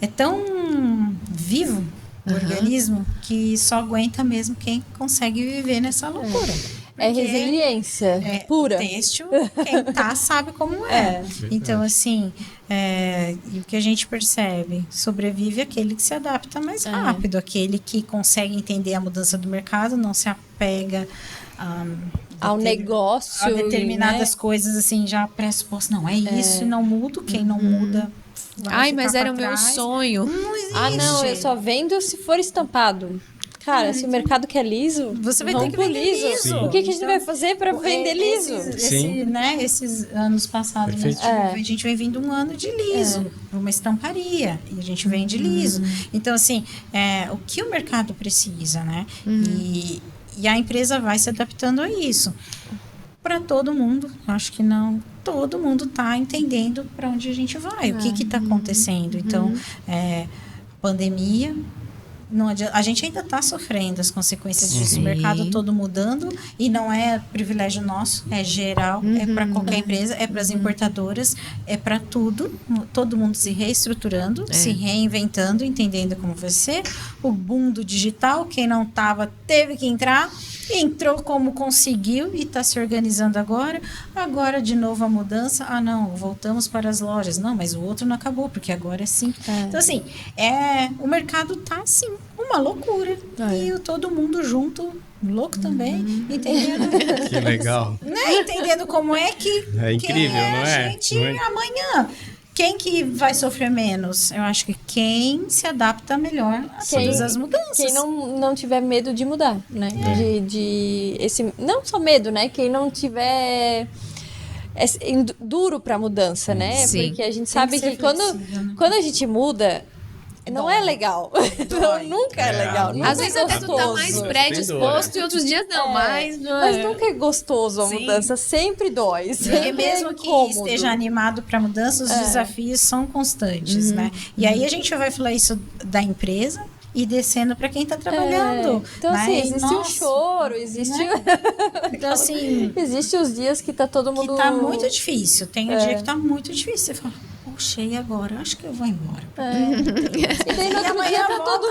[SPEAKER 3] é tão vivo o organismo que só aguenta mesmo quem consegue viver nessa loucura.
[SPEAKER 4] É resiliência pura.
[SPEAKER 3] O têxtil, quem tá sabe como é. Então, assim, e o que a gente percebe? Sobrevive aquele que se adapta mais rápido, aquele que consegue entender a mudança do mercado, não se apega
[SPEAKER 4] ao negócio.
[SPEAKER 3] A determinadas coisas, assim, já pressuposto. Não, é isso e não mudo. Quem não muda vai ficar
[SPEAKER 1] mas era o
[SPEAKER 3] pra
[SPEAKER 1] meu
[SPEAKER 3] trás.
[SPEAKER 1] sonho.
[SPEAKER 3] Não existe.
[SPEAKER 4] Não, eu só vendo se for estampado. Cara, se o mercado quer liso,
[SPEAKER 3] você vai ter
[SPEAKER 4] vamos
[SPEAKER 3] que
[SPEAKER 4] pro
[SPEAKER 3] vender liso.
[SPEAKER 2] Sim.
[SPEAKER 4] O que a gente vai fazer para vender liso?
[SPEAKER 3] Esses anos passados, né, a gente vem vindo um ano de liso, uma estamparia, e a gente vende liso. Então, assim, o que o mercado precisa, né? E a empresa vai se adaptando a isso. Para todo mundo, acho que não todo mundo está entendendo para onde a gente vai, o que está acontecendo. Então, pandemia, não adianta, a gente ainda está sofrendo as consequências disso, o mercado todo mudando, e não é privilégio nosso, é geral, é para qualquer empresa, é para as importadoras, é para tudo, todo mundo se reestruturando, se reinventando, entendendo como vai ser, o boom do digital, quem não estava teve que entrar, entrou como conseguiu e está se organizando agora de novo a mudança, não, voltamos para as lojas, não, mas o outro não acabou, porque agora é assim. Então, assim, o mercado tá assim, uma loucura, e todo mundo junto, louco também, entendendo.
[SPEAKER 2] Que legal.
[SPEAKER 3] Né? Entendendo como é que
[SPEAKER 2] É incrível, não é?
[SPEAKER 3] A gente amanhã. Quem que vai sofrer menos? Eu acho que quem se adapta melhor a todas as mudanças.
[SPEAKER 4] Quem não tiver medo de mudar, né? Não só medo, né? Quem não tiver duro para mudança, né?
[SPEAKER 1] Sim.
[SPEAKER 4] Porque a gente sabe que quando a gente muda, não é legal. Nunca é legal. Nunca
[SPEAKER 1] Às vezes até tu tá mais predisposto e outros dias não, mas
[SPEAKER 4] nunca é gostoso a mudança, sempre dói.
[SPEAKER 3] Porque mesmo que esteja animado para mudança, os desafios são constantes, né? E aí a gente vai falar isso da empresa e descendo para quem está trabalhando.
[SPEAKER 4] Então,
[SPEAKER 3] né?
[SPEAKER 4] assim, existe o choro, existe...
[SPEAKER 3] Né? Então, assim...
[SPEAKER 4] Existe os dias que tá todo mundo...
[SPEAKER 3] Que tá muito difícil. Tem um dia que tá muito difícil. Você fala, poxa, e agora? Acho que eu vou embora.
[SPEAKER 4] E daí no outro dia tá tudo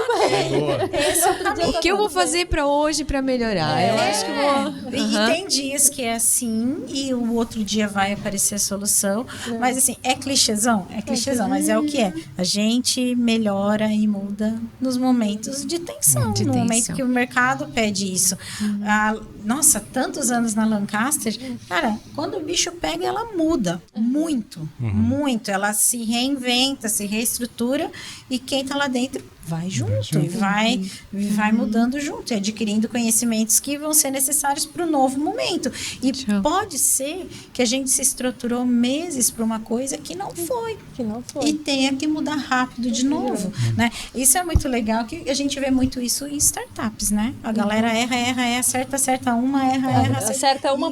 [SPEAKER 4] bem.
[SPEAKER 1] o que eu vou fazer para hoje para melhorar? Eu acho que vou...
[SPEAKER 3] E tem dias que é assim e o outro dia vai aparecer a solução. Mas assim, é clichêzão? É clichêzão, mas é o que é. A gente melhora e muda nos momentos de tensão. No momento que o mercado pede isso. Nossa, tantos anos na Lancaster. Cara, quando o bicho pega, ela muda. Muito, muito. Ela se reinventa, se reestrutura e quem tá lá dentro vai junto e vai mudando junto e adquirindo conhecimentos que vão ser necessários para o novo momento. E pode ser que a gente se estruturou meses para uma coisa que não foi. E tenha que mudar rápido de novo, né? Isso é muito legal, que a gente vê muito isso em startups, né? A galera erra, acerta uma, erra.
[SPEAKER 4] Acerta uma,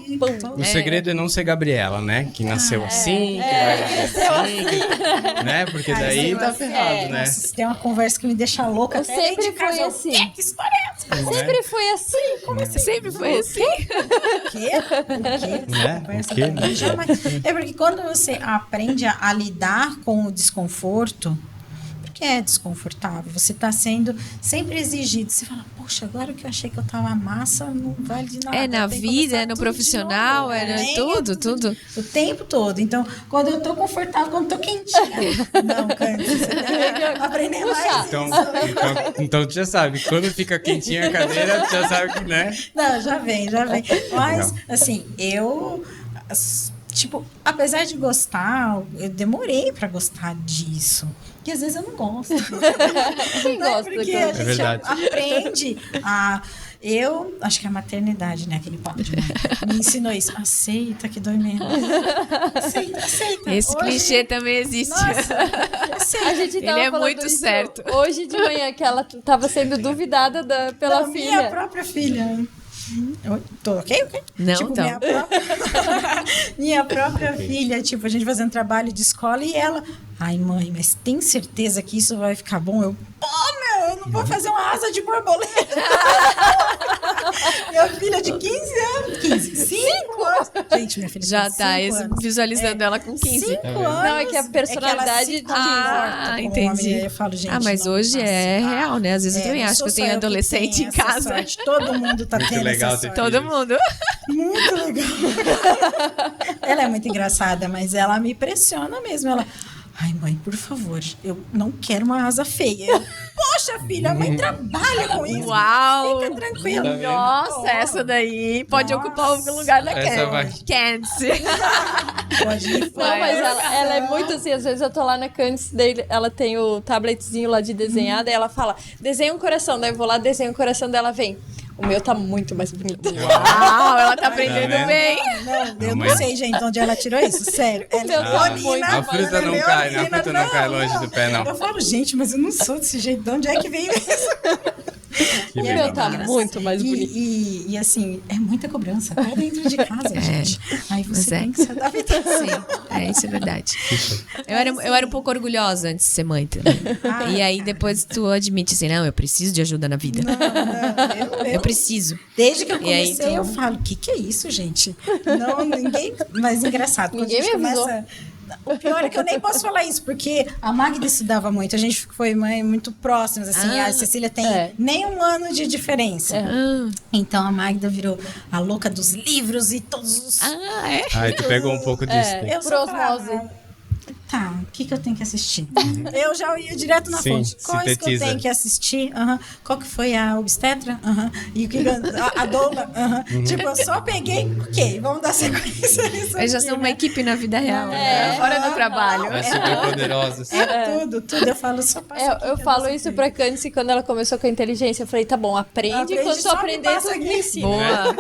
[SPEAKER 2] O segredo é não ser Gabriela, né? Que nasceu assim, que vai assim, né? Porque daí tá ferrado, né?
[SPEAKER 3] Nossa, tem uma conversa que me deixa louca.
[SPEAKER 4] Eu sempre fui assim.
[SPEAKER 3] Que história é essa?
[SPEAKER 4] Sempre foi assim.
[SPEAKER 3] Como assim?
[SPEAKER 1] Sempre foi assim.
[SPEAKER 3] O quê? É porque quando você aprende a lidar com o desconforto, porque é desconfortável, você está sendo sempre exigido. Você fala, poxa, agora que eu achei que eu tava massa, não vale de nada.
[SPEAKER 1] É na vida, é no profissional, tudo.
[SPEAKER 3] O tempo todo. Então, quando eu tô confortável, quando eu tô quentinha. Não, Cândido, você deve aprender mais.
[SPEAKER 2] Então tu já sabe, quando fica quentinha a cadeira, tu já sabe que, né?
[SPEAKER 3] Não, já vem. Mas, assim, tipo, apesar de gostar, eu demorei pra gostar disso. E às vezes eu não gosto.
[SPEAKER 4] Quem gosta?
[SPEAKER 3] Porque a gente aprende a... Eu acho que é a maternidade, né? Aquele papo de mãe. Me ensinou isso. Aceita que dói menos. Aceita.
[SPEAKER 1] Esse clichê também existe.
[SPEAKER 3] Nossa, aceita.
[SPEAKER 4] A gente tava
[SPEAKER 1] Ele é
[SPEAKER 4] falando
[SPEAKER 1] muito
[SPEAKER 4] isso
[SPEAKER 1] certo.
[SPEAKER 4] hoje de manhã, que ela tava sendo duvidada pela filha.
[SPEAKER 3] Minha própria filha. Tô ok?
[SPEAKER 1] Não,
[SPEAKER 3] tipo,
[SPEAKER 1] então.
[SPEAKER 3] minha própria filha, tipo, a gente fazendo trabalho de escola e ela... Ai, mãe, mas tem certeza que isso vai ficar bom? Eu, pô, meu, eu não vou fazer uma asa de borboleta. Minha filha de 15 anos. 15, 5 anos. Gente, minha filha
[SPEAKER 1] Já
[SPEAKER 3] tem
[SPEAKER 1] tá
[SPEAKER 3] 5 anos.
[SPEAKER 1] visualizando ela com 15.
[SPEAKER 3] 5 anos.
[SPEAKER 4] Não, é que a personalidade
[SPEAKER 3] é que ela se comporta como
[SPEAKER 1] entendi.
[SPEAKER 3] homem. Eu falo, gente,
[SPEAKER 1] Mas
[SPEAKER 3] não
[SPEAKER 1] hoje
[SPEAKER 3] passa.
[SPEAKER 1] é real, né? Às vezes eu também
[SPEAKER 3] não
[SPEAKER 1] acho
[SPEAKER 3] sou
[SPEAKER 1] que eu
[SPEAKER 3] só
[SPEAKER 1] tenho adolescente
[SPEAKER 3] tenho
[SPEAKER 1] em
[SPEAKER 3] essa
[SPEAKER 1] casa.
[SPEAKER 3] sorte. Todo mundo tá
[SPEAKER 2] Muito
[SPEAKER 3] tendo
[SPEAKER 2] legal
[SPEAKER 3] essa
[SPEAKER 2] ter
[SPEAKER 3] sorte.
[SPEAKER 1] Todo mundo.
[SPEAKER 3] Muito legal. Ela é muito engraçada, mas ela me pressiona mesmo. Ela, ai, mãe, por favor, eu não quero uma asa feia. Eu, poxa, filha, a mãe trabalha com isso.
[SPEAKER 1] Uau!
[SPEAKER 3] Fica tranquila.
[SPEAKER 2] Tá vendo?
[SPEAKER 1] Nossa, essa daí pode
[SPEAKER 3] Nossa.
[SPEAKER 1] ocupar o lugar da
[SPEAKER 2] Essa vai.
[SPEAKER 1] Candice.
[SPEAKER 3] Pode ir
[SPEAKER 4] Não, mas ela é muito assim, às vezes eu tô lá na Candice, daí ela tem o tabletzinho lá de desenhar, daí ela fala, desenha um coração, daí eu vou lá, desenho um coração, dela vem. O meu tá muito mais bonito.
[SPEAKER 1] Uau, ela tá aprendendo
[SPEAKER 2] vendo?
[SPEAKER 1] bem.
[SPEAKER 3] Não, eu
[SPEAKER 2] Mas-
[SPEAKER 3] não sei, gente, onde ela tirou isso. Sério. Ela
[SPEAKER 4] meu
[SPEAKER 3] é
[SPEAKER 4] tá
[SPEAKER 3] leonina,
[SPEAKER 4] muito-
[SPEAKER 2] A fruta
[SPEAKER 3] ela é
[SPEAKER 2] não cai, né? A
[SPEAKER 3] leonina.
[SPEAKER 2] fruta não cai longe do pé, não.
[SPEAKER 3] Eu falo, gente, mas eu não sou desse jeito. De onde é que veio isso?
[SPEAKER 2] Que
[SPEAKER 4] O
[SPEAKER 2] legal.
[SPEAKER 4] meu tá muito mais bonito.
[SPEAKER 3] E assim, é muita cobrança. Tá dentro de casa, gente. Aí
[SPEAKER 1] Mas
[SPEAKER 3] você
[SPEAKER 1] é.
[SPEAKER 3] tem que se adaptar.
[SPEAKER 1] Sim, isso é verdade. Eu era um pouco orgulhosa antes de ser mãe também. E aí depois tu admite assim, não, eu preciso de ajuda na vida. Eu preciso.
[SPEAKER 3] Desde que eu
[SPEAKER 1] E aí,
[SPEAKER 3] comecei,
[SPEAKER 1] então-
[SPEAKER 3] eu falo, o que é isso, gente? Não, ninguém... Mas engraçado, quando
[SPEAKER 4] Ninguém
[SPEAKER 3] a gente
[SPEAKER 4] me avisou.
[SPEAKER 3] começa... O pior é que eu nem posso falar isso, porque a Magda estudava muito, a gente foi mãe muito próximas, assim, a Cecília tem nem um ano de diferença. Então a Magda virou a louca dos livros e todos os...
[SPEAKER 1] É?
[SPEAKER 2] Ai, tu pegou um pouco disso. né?
[SPEAKER 3] Eu
[SPEAKER 4] Por
[SPEAKER 3] só
[SPEAKER 4] osmose.
[SPEAKER 3] falava, tá, o que eu tenho que assistir? Eu já ia direto na
[SPEAKER 2] Sim,
[SPEAKER 3] fonte. Quais que eu
[SPEAKER 2] sintetiza.
[SPEAKER 3] tenho que assistir? Qual que foi a obstetra? E o que a doula? Tipo, eu só peguei, ok, vamos dar sequência nisso
[SPEAKER 1] Eles já
[SPEAKER 3] aqui,
[SPEAKER 1] são uma
[SPEAKER 3] né?
[SPEAKER 1] equipe na vida real. Né? Fora do trabalho.
[SPEAKER 2] É super poderosa.
[SPEAKER 3] É tudo. Eu falo, só passa aqui
[SPEAKER 4] Eu
[SPEAKER 3] que
[SPEAKER 4] falo
[SPEAKER 3] dou
[SPEAKER 4] isso
[SPEAKER 3] sequência.
[SPEAKER 4] pra Candice quando ela começou com a inteligência. Eu falei, tá bom, aprende quando tu
[SPEAKER 3] só me
[SPEAKER 4] aprender,
[SPEAKER 3] passa
[SPEAKER 4] tu
[SPEAKER 3] aqui.
[SPEAKER 4] me ensina.
[SPEAKER 1] Boa.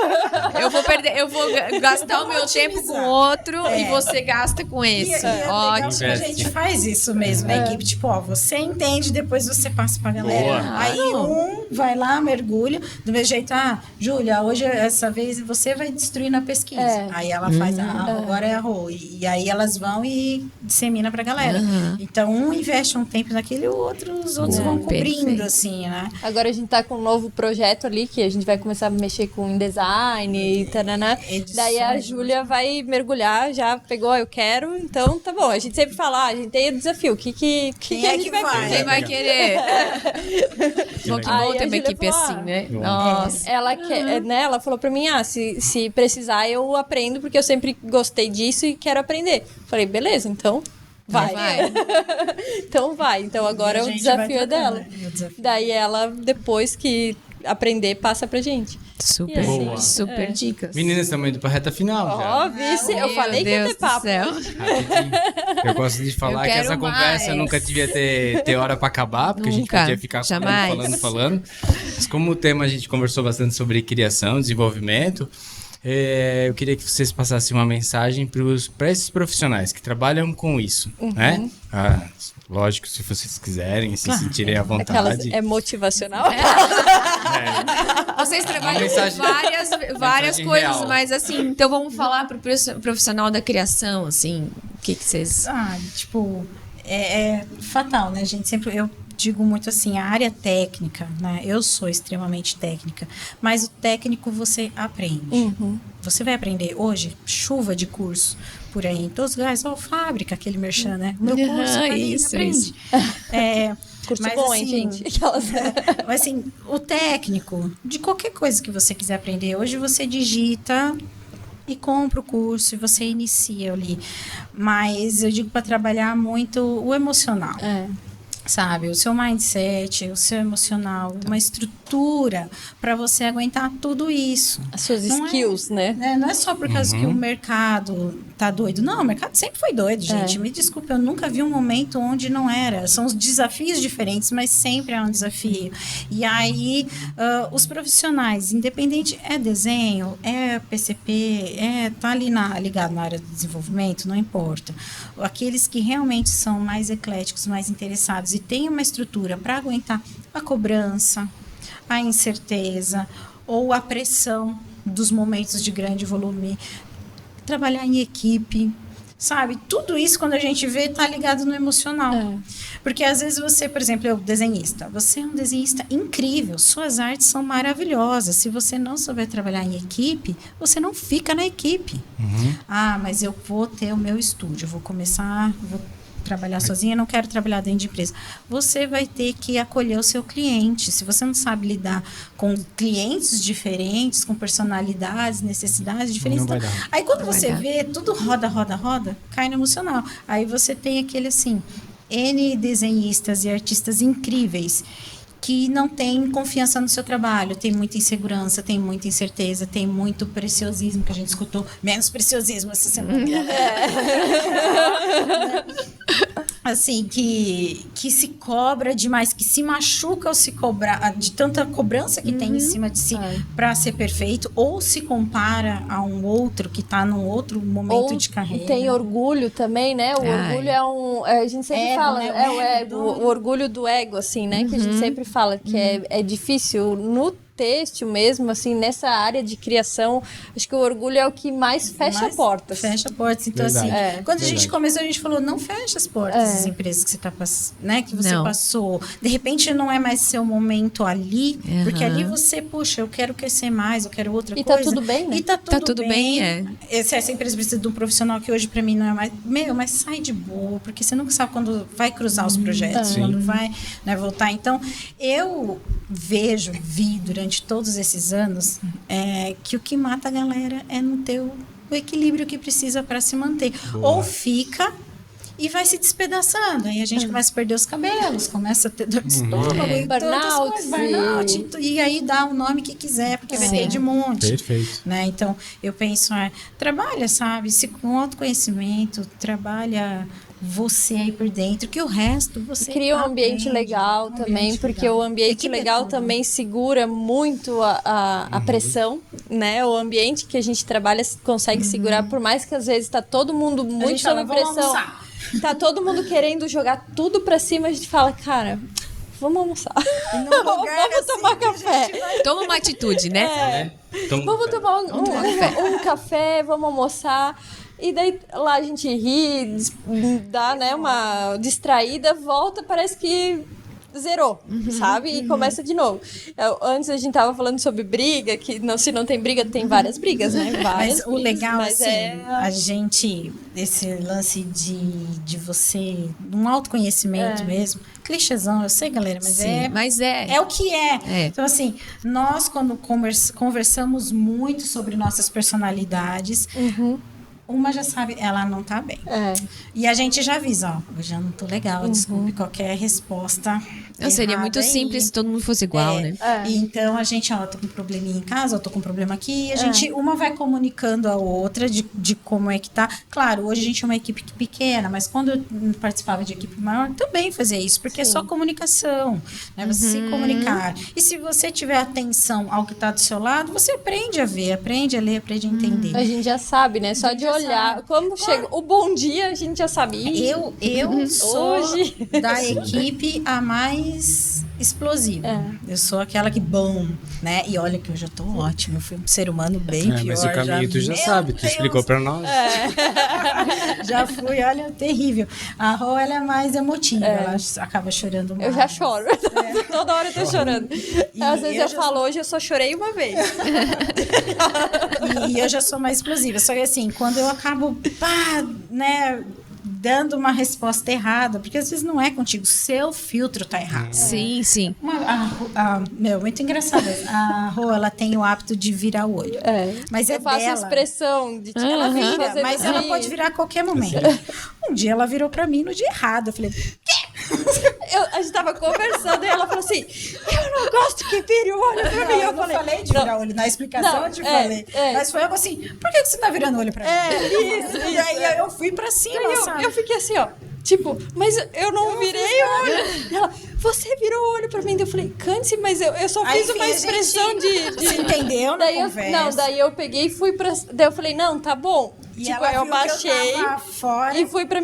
[SPEAKER 1] Eu vou gastar o meu tempo com outro e você gasta com
[SPEAKER 3] E
[SPEAKER 1] esse.
[SPEAKER 3] é legal
[SPEAKER 1] Ótimo.
[SPEAKER 3] que a gente faz isso mesmo na equipe. Tipo, ó, você entende, depois você passa pra galera.
[SPEAKER 2] Boa.
[SPEAKER 3] Aí um vai lá, mergulha. Do meu jeito, Júlia, hoje, essa vez, você vai destruir na pesquisa. Aí ela faz, agora é arroz. E aí elas vão e dissemina pra galera. Então, um investe um tempo naquele, os outros vão cobrindo,
[SPEAKER 1] Perfeito.
[SPEAKER 3] assim, né?
[SPEAKER 4] Agora a gente tá com um novo projeto ali, que a gente vai começar a mexer com InDesign e taraná.
[SPEAKER 3] Edições,
[SPEAKER 4] Daí a Júlia vai mergulhar, já pegou, eu quero, então tá bom. A gente sempre fala, a gente tem o desafio, o que
[SPEAKER 3] Quem
[SPEAKER 4] a
[SPEAKER 3] é
[SPEAKER 4] gente
[SPEAKER 3] que
[SPEAKER 4] vai
[SPEAKER 3] vai?
[SPEAKER 4] fazer?
[SPEAKER 1] Quem vai querer? Bom, que
[SPEAKER 4] Aí
[SPEAKER 1] bom
[SPEAKER 4] a
[SPEAKER 1] ter uma
[SPEAKER 4] Júlia
[SPEAKER 1] equipe
[SPEAKER 4] falou,
[SPEAKER 1] assim, né? Nossa.
[SPEAKER 4] Ela quer, né? Ela falou pra mim, se precisar eu aprendo, porque eu sempre gostei disso e quero aprender. Falei, beleza, então vai. Então vai. Então agora
[SPEAKER 3] E a
[SPEAKER 4] o
[SPEAKER 3] gente
[SPEAKER 4] desafio
[SPEAKER 3] vai
[SPEAKER 4] é dela.
[SPEAKER 3] trocando, né? O desafio.
[SPEAKER 4] Daí ela, depois que aprender, passa pra gente.
[SPEAKER 1] Super,
[SPEAKER 2] Boa.
[SPEAKER 1] super dicas.
[SPEAKER 2] Meninas, estamos indo pra reta final já.
[SPEAKER 4] Ó, vice, eu
[SPEAKER 1] Meu
[SPEAKER 4] falei que ia
[SPEAKER 1] Deus
[SPEAKER 4] ter
[SPEAKER 1] do
[SPEAKER 4] papo.
[SPEAKER 1] céu.
[SPEAKER 2] Rapidinho. Eu gosto de falar
[SPEAKER 1] Eu
[SPEAKER 2] que essa
[SPEAKER 1] quero
[SPEAKER 2] conversa
[SPEAKER 1] mais.
[SPEAKER 2] nunca devia ter hora pra acabar, porque a gente
[SPEAKER 1] Nunca,
[SPEAKER 2] podia ficar
[SPEAKER 1] jamais.
[SPEAKER 2] falando. Mas como o tema a gente conversou bastante sobre criação, desenvolvimento, eu queria que vocês passassem uma mensagem para esses profissionais que trabalham com isso, né? Lógico, se vocês quiserem, se sentirem à vontade.
[SPEAKER 4] Aquelas, é motivacional.
[SPEAKER 1] Vocês trabalham
[SPEAKER 2] mensagem-
[SPEAKER 1] com várias
[SPEAKER 2] mensagem
[SPEAKER 1] coisas,
[SPEAKER 2] real.
[SPEAKER 1] mas assim, então vamos falar pro profissional da criação, assim, o que vocês...
[SPEAKER 3] Tipo, é fatal, né, gente? Sempre eu digo muito assim, a área técnica, né? Eu sou extremamente técnica, mas o técnico você aprende. Você vai aprender hoje, chuva de curso por aí em todos os lugares, fábrica, aquele merchan, né? Meu curso, tá ali,
[SPEAKER 1] Isso,
[SPEAKER 3] aprende.
[SPEAKER 1] isso.
[SPEAKER 4] Curso
[SPEAKER 3] Mas,
[SPEAKER 4] bom,
[SPEAKER 3] assim,
[SPEAKER 4] hein, gente? Aquelas...
[SPEAKER 3] Mas assim, o técnico, de qualquer coisa que você quiser aprender, hoje você digita e compra o curso e você inicia ali. Mas eu digo para trabalhar muito o emocional. Sabe, o seu mindset, o seu emocional, uma estrutura para você aguentar tudo isso.
[SPEAKER 4] As suas
[SPEAKER 3] Não é-
[SPEAKER 4] skills, né?
[SPEAKER 3] Não é só por causa que o mercado tá doido. Não, o mercado sempre foi doido, gente. Me desculpa, eu nunca vi um momento onde não era. São os desafios diferentes, mas sempre é um desafio. E aí, os profissionais, independente, é desenho, é PCP, tá ali ligado na área do desenvolvimento, não importa. Aqueles que realmente são mais ecléticos, mais interessados e têm uma estrutura para aguentar a cobrança, a incerteza, ou a pressão dos momentos de grande volume, trabalhar em equipe, sabe? Tudo isso, quando a gente vê, tá ligado no emocional. Porque às vezes você, por exemplo, é um desenhista. Você é um desenhista incrível, suas artes são maravilhosas. Se você não souber trabalhar em equipe, você não fica na equipe. Ah, mas eu vou ter o meu estúdio, vou trabalhar sozinha, não quero trabalhar dentro de empresa. Você vai ter que acolher o seu cliente. Se você não sabe lidar com clientes diferentes, com personalidades, necessidades diferentes.
[SPEAKER 2] Não vai
[SPEAKER 3] Então,
[SPEAKER 2] dar.
[SPEAKER 3] aí quando você vê, tudo roda, cai no emocional. Aí você tem aquele assim, N desenhistas e artistas incríveis que não tem confiança no seu trabalho, tem muita insegurança, tem muita incerteza, tem muito preciosismo, que a gente escutou, menos preciosismo essa semana. Assim, que se cobra demais, que se machuca ao se cobrar, de tanta cobrança que tem em cima de si para ser perfeito, ou se compara a um outro que está num outro momento de carreira.
[SPEAKER 4] Tem orgulho também, né? O orgulho é a gente sempre fala,
[SPEAKER 3] né?
[SPEAKER 4] o ego, o orgulho do ego, assim, né? Que a gente sempre fala que é difícil no têxtil mesmo, assim, nessa área de criação, acho que o orgulho é o que mais fecha portas.
[SPEAKER 3] Fecha portas. Então,
[SPEAKER 2] Verdade.
[SPEAKER 3] assim, quando a gente começou, a gente falou, não fecha as portas das empresas que você tá né, que você passou. De repente, não é mais seu momento ali, porque ali você, puxa, eu quero crescer mais, eu quero outra coisa.
[SPEAKER 4] E tá tudo bem, né?
[SPEAKER 3] E tá tudo bem.
[SPEAKER 1] é.
[SPEAKER 3] Essa empresa precisa de um profissional que hoje, pra mim, não é mais... mas sai de boa, porque você nunca sabe quando vai cruzar os projetos, quando vai, né, voltar. Então, eu vi durante todos esses anos que o que mata a galera é não ter o equilíbrio que precisa para se manter.
[SPEAKER 2] Boa.
[SPEAKER 3] Ou fica e vai se despedaçando. Aí a gente começa a perder os cabelos, começa a ter dor de estômago, e burnout, e aí dá o nome que quiser, porque vai ter de monte.
[SPEAKER 2] Perfeito.
[SPEAKER 3] Né? Então, eu penso, trabalha, sabe, se com autoconhecimento, trabalha você aí por dentro, que o resto você
[SPEAKER 4] cria um ambiente legal também, porque o ambiente legal também segura muito a pressão, né? O ambiente que a gente trabalha consegue segurar, por mais que às vezes tá todo mundo muito sob pressão. Tá todo mundo querendo jogar tudo pra cima, a gente fala, cara, vamos almoçar. Vamos tomar café.
[SPEAKER 1] Toma uma atitude, né?
[SPEAKER 4] Vamos tomar um café, vamos almoçar. E daí lá a gente ri, dá, né, uma distraída, volta, parece que zerou, sabe? E começa de novo. Antes a gente tava falando sobre briga, que se não tem briga, tem várias brigas, né? Várias
[SPEAKER 3] mas o legal,
[SPEAKER 4] mas
[SPEAKER 3] assim, a gente, esse lance de você, um autoconhecimento mesmo, clichêzão, eu sei, galera, mas é o que é. Então, assim, nós quando conversamos muito sobre nossas personalidades, uma já sabe, ela não tá bem. E a gente já avisa, eu já não tô legal, desculpe qualquer resposta.
[SPEAKER 1] Seria muito simples se todo mundo fosse igual, né?
[SPEAKER 3] E então a gente, tô com um probleminha em casa, eu tô com um problema aqui, e a gente, uma vai comunicando a outra de como é que tá. Claro, hoje a gente é uma equipe pequena, mas quando eu participava de equipe maior, também fazia isso, porque é só comunicação, né? Você se comunicar. E se você tiver atenção ao que tá do seu lado, você aprende a ver, aprende a ler, aprende a entender.
[SPEAKER 4] A gente já sabe, né? Só de olhar. Como chega o bom dia, a gente já sabe.
[SPEAKER 3] Eu sou hoje da equipe a mais explosiva. Eu sou aquela que, bom, né? E olha que eu já tô ótima. Eu fui um ser humano bem pior.
[SPEAKER 2] Mas o caminho tu já sabe, tu explicou pra nós.
[SPEAKER 3] Já fui, olha, terrível. A Rô, ela é mais emotiva, ela acaba chorando mais.
[SPEAKER 4] Eu já choro. Toda hora eu tô chorando. Às vezes eu falo, hoje eu só chorei uma vez.
[SPEAKER 3] E eu já sou mais explosiva. Só que assim, quando eu acabo, né, dando uma resposta errada, porque às vezes não é contigo, seu filtro tá errado.
[SPEAKER 1] Sim.
[SPEAKER 3] Muito engraçado. A Rô, ela tem o hábito de virar o olho. Mas
[SPEAKER 4] eu faço
[SPEAKER 3] dela.
[SPEAKER 4] Expressão de tipo,
[SPEAKER 3] Ela vira, mas ela pode virar a qualquer momento. Um dia ela virou pra mim no dia errado. Eu falei, quê?
[SPEAKER 4] A gente tava conversando e ela falou assim, eu não gosto que vire o olho pra mim.
[SPEAKER 3] Eu falei de virar o olho. Na explicação eu te falei. Mas foi algo assim, por que você tá virando o olho pra mim?
[SPEAKER 4] Isso.
[SPEAKER 3] E aí eu fui pra cima, sabe?
[SPEAKER 4] Eu fiquei assim, ó. Tipo, mas eu não virei o olho. Ela, você virou o olho pra mim. Daí eu falei, Cândice, mas eu só fiz uma expressão de...
[SPEAKER 3] Você entendeu na conversa?
[SPEAKER 4] Daí eu peguei e fui pra... Daí eu falei, não, tá bom.
[SPEAKER 3] E
[SPEAKER 4] tipo,
[SPEAKER 3] ela
[SPEAKER 4] eu
[SPEAKER 3] viu que
[SPEAKER 4] baixei
[SPEAKER 3] tava fora.
[SPEAKER 4] e fui pra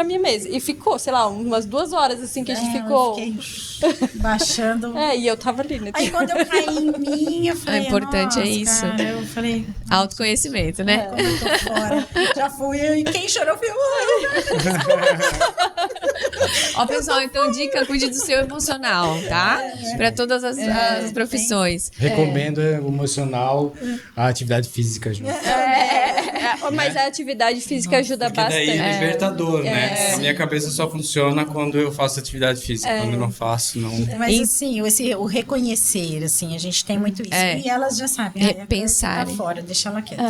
[SPEAKER 4] minha mesa. E ficou, sei lá, umas 2 horas, assim, que a gente
[SPEAKER 3] Eu
[SPEAKER 4] ficou...
[SPEAKER 3] fiquei baixando.
[SPEAKER 4] E eu tava ali, né?
[SPEAKER 3] Aí quando eu caí em mim, eu falei,
[SPEAKER 1] importante é
[SPEAKER 3] nossa,
[SPEAKER 1] isso.
[SPEAKER 3] Cara, eu falei,
[SPEAKER 1] Autoconhecimento, né?
[SPEAKER 3] quando eu tô fora, já fui eu. E quem chorou foi eu.
[SPEAKER 1] Ó, pessoal, então dica, cuide do seu emocional, tá? Pra todas as profissões.
[SPEAKER 2] Recomendo emocional, a atividade física junto.
[SPEAKER 4] Mas a atividade física ajuda
[SPEAKER 2] Porque daí
[SPEAKER 4] bastante.
[SPEAKER 2] é libertador, né? A minha cabeça só funciona quando eu faço atividade física. Quando eu não faço, não...
[SPEAKER 3] Mas assim, o reconhecer, assim, a gente tem muito isso.
[SPEAKER 1] É.
[SPEAKER 3] E elas já sabem.
[SPEAKER 1] Pensarem.
[SPEAKER 3] Tá fora, deixa ela quieta.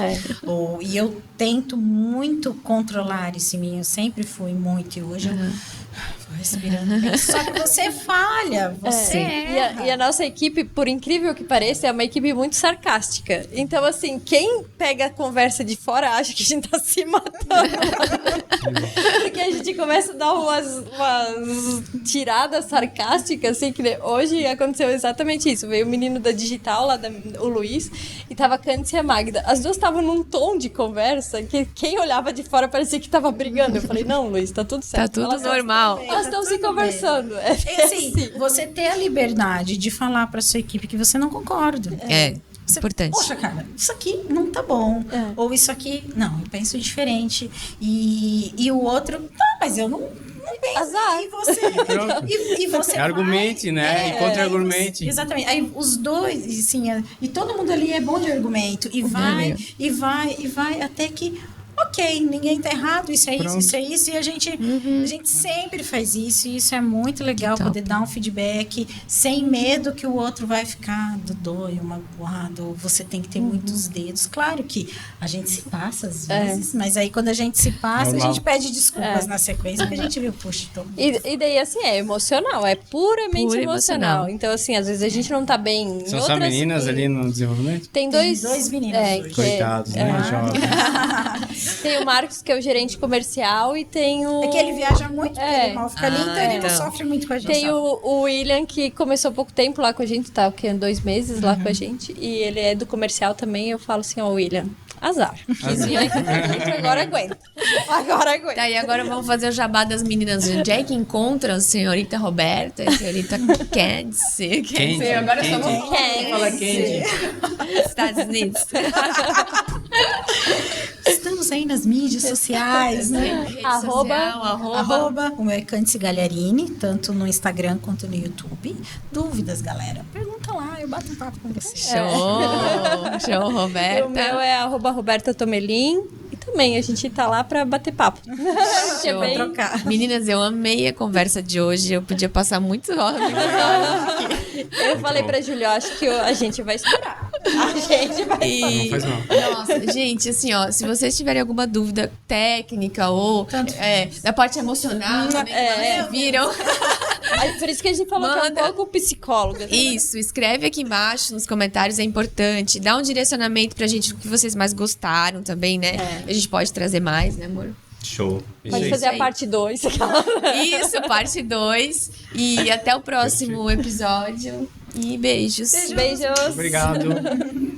[SPEAKER 3] E eu tento muito controlar isso em mim. Eu sempre fui muito. E hoje eu vou respirando bem. Só que você falha, você erra.
[SPEAKER 4] E a nossa equipe, por incrível que pareça, é uma equipe muito sarcástica. Então, assim, quem pega a conversa de fora acha que a gente tá se matando. Porque a gente começa a dar umas tiradas sarcásticas, assim, que hoje aconteceu exatamente isso. Veio o menino da digital, lá o Luiz, e tava a Cândice e a Magda. As duas estavam num tom de conversa que quem olhava de fora parecia que tava brigando. Eu falei, não, Luiz, tá tudo certo.
[SPEAKER 1] Tá tudo normal.
[SPEAKER 4] Elas estão se conversando.
[SPEAKER 3] É assim, você ter a liberdade de falar pra sua equipe que você não concorda. Você,
[SPEAKER 1] importante.
[SPEAKER 3] Poxa, cara, isso aqui não tá bom. Ou isso aqui, não, eu penso diferente. E o outro, tá, mas eu não penso.
[SPEAKER 4] Azar.
[SPEAKER 3] E você? E você
[SPEAKER 2] Argumente, né? E contra-argumente.
[SPEAKER 3] Exatamente. Aí os dois, assim, e todo mundo ali é bom de argumento. E vai, até que... Ok, ninguém tá errado, isso é isso, isso é isso. E a gente sempre faz isso. E isso é muito legal, poder dar um feedback sem medo que o outro vai ficar dodói, magoado. Ou você tem que ter muitos dedos. Claro que a gente se passa às vezes, mas aí quando a gente se passa, a gente pede desculpas na sequência, porque a gente viu, puxa,
[SPEAKER 4] E daí, assim, é emocional, é puramente emocional. Então, assim, às vezes a gente não tá bem.
[SPEAKER 2] São só meninas ali no desenvolvimento?
[SPEAKER 4] Tem
[SPEAKER 3] dois meninos.
[SPEAKER 2] Coitados, né? Jovens.
[SPEAKER 4] Tem o Marcos, que é o gerente comercial, e tem o...
[SPEAKER 3] É que ele viaja muito, porque ele mal fica ali, então ele não sofre muito com a gente.
[SPEAKER 4] Tem o William, que começou há pouco tempo lá com a gente, tá? O quê? 2 meses lá com a gente. E ele é do comercial também. Eu falo assim, ó, William, azar. Quis vir aqui com a gente, agora aguenta. Agora aguenta.
[SPEAKER 1] Tá, e agora vamos fazer o jabá das meninas. Onde é que encontra a senhorita Roberta, a senhorita Candice?
[SPEAKER 2] Candy,
[SPEAKER 1] Agora
[SPEAKER 2] Candy.
[SPEAKER 1] somos
[SPEAKER 2] Fala Candy.
[SPEAKER 1] Estados Unidos.
[SPEAKER 3] Estamos aí nas mídias sociais, né?
[SPEAKER 4] Arroba.
[SPEAKER 3] O meu é Cândice Gagliarini, tanto no Instagram quanto no YouTube. Dúvidas, galera? Pergunta lá, eu bato um papo com você.
[SPEAKER 1] Show, Roberta.
[SPEAKER 4] E o meu é @Roberta Tomelin. E também a gente tá lá pra bater papo.
[SPEAKER 1] Show.
[SPEAKER 3] Trocar.
[SPEAKER 1] Meninas, eu amei a conversa de hoje. Eu podia passar muitas horas aqui.
[SPEAKER 4] Eu falei pra Júlia, acho que a gente vai esperar. A gente vai
[SPEAKER 2] Não faz mal.
[SPEAKER 1] Nossa, gente, assim, ó, se vocês tiverem alguma dúvida técnica ou da parte emocional, também, viram?
[SPEAKER 4] Por isso que a gente falou que é um pouco psicóloga.
[SPEAKER 1] Isso, escreve aqui embaixo nos comentários, é importante. Dá um direcionamento pra gente do que vocês mais gostaram também, né? A gente pode trazer mais, né, amor?
[SPEAKER 2] Show.
[SPEAKER 4] Pode fazer a parte 2.
[SPEAKER 1] Isso, parte 2. E até o próximo episódio. E beijos.
[SPEAKER 4] Beijos.
[SPEAKER 2] Obrigado.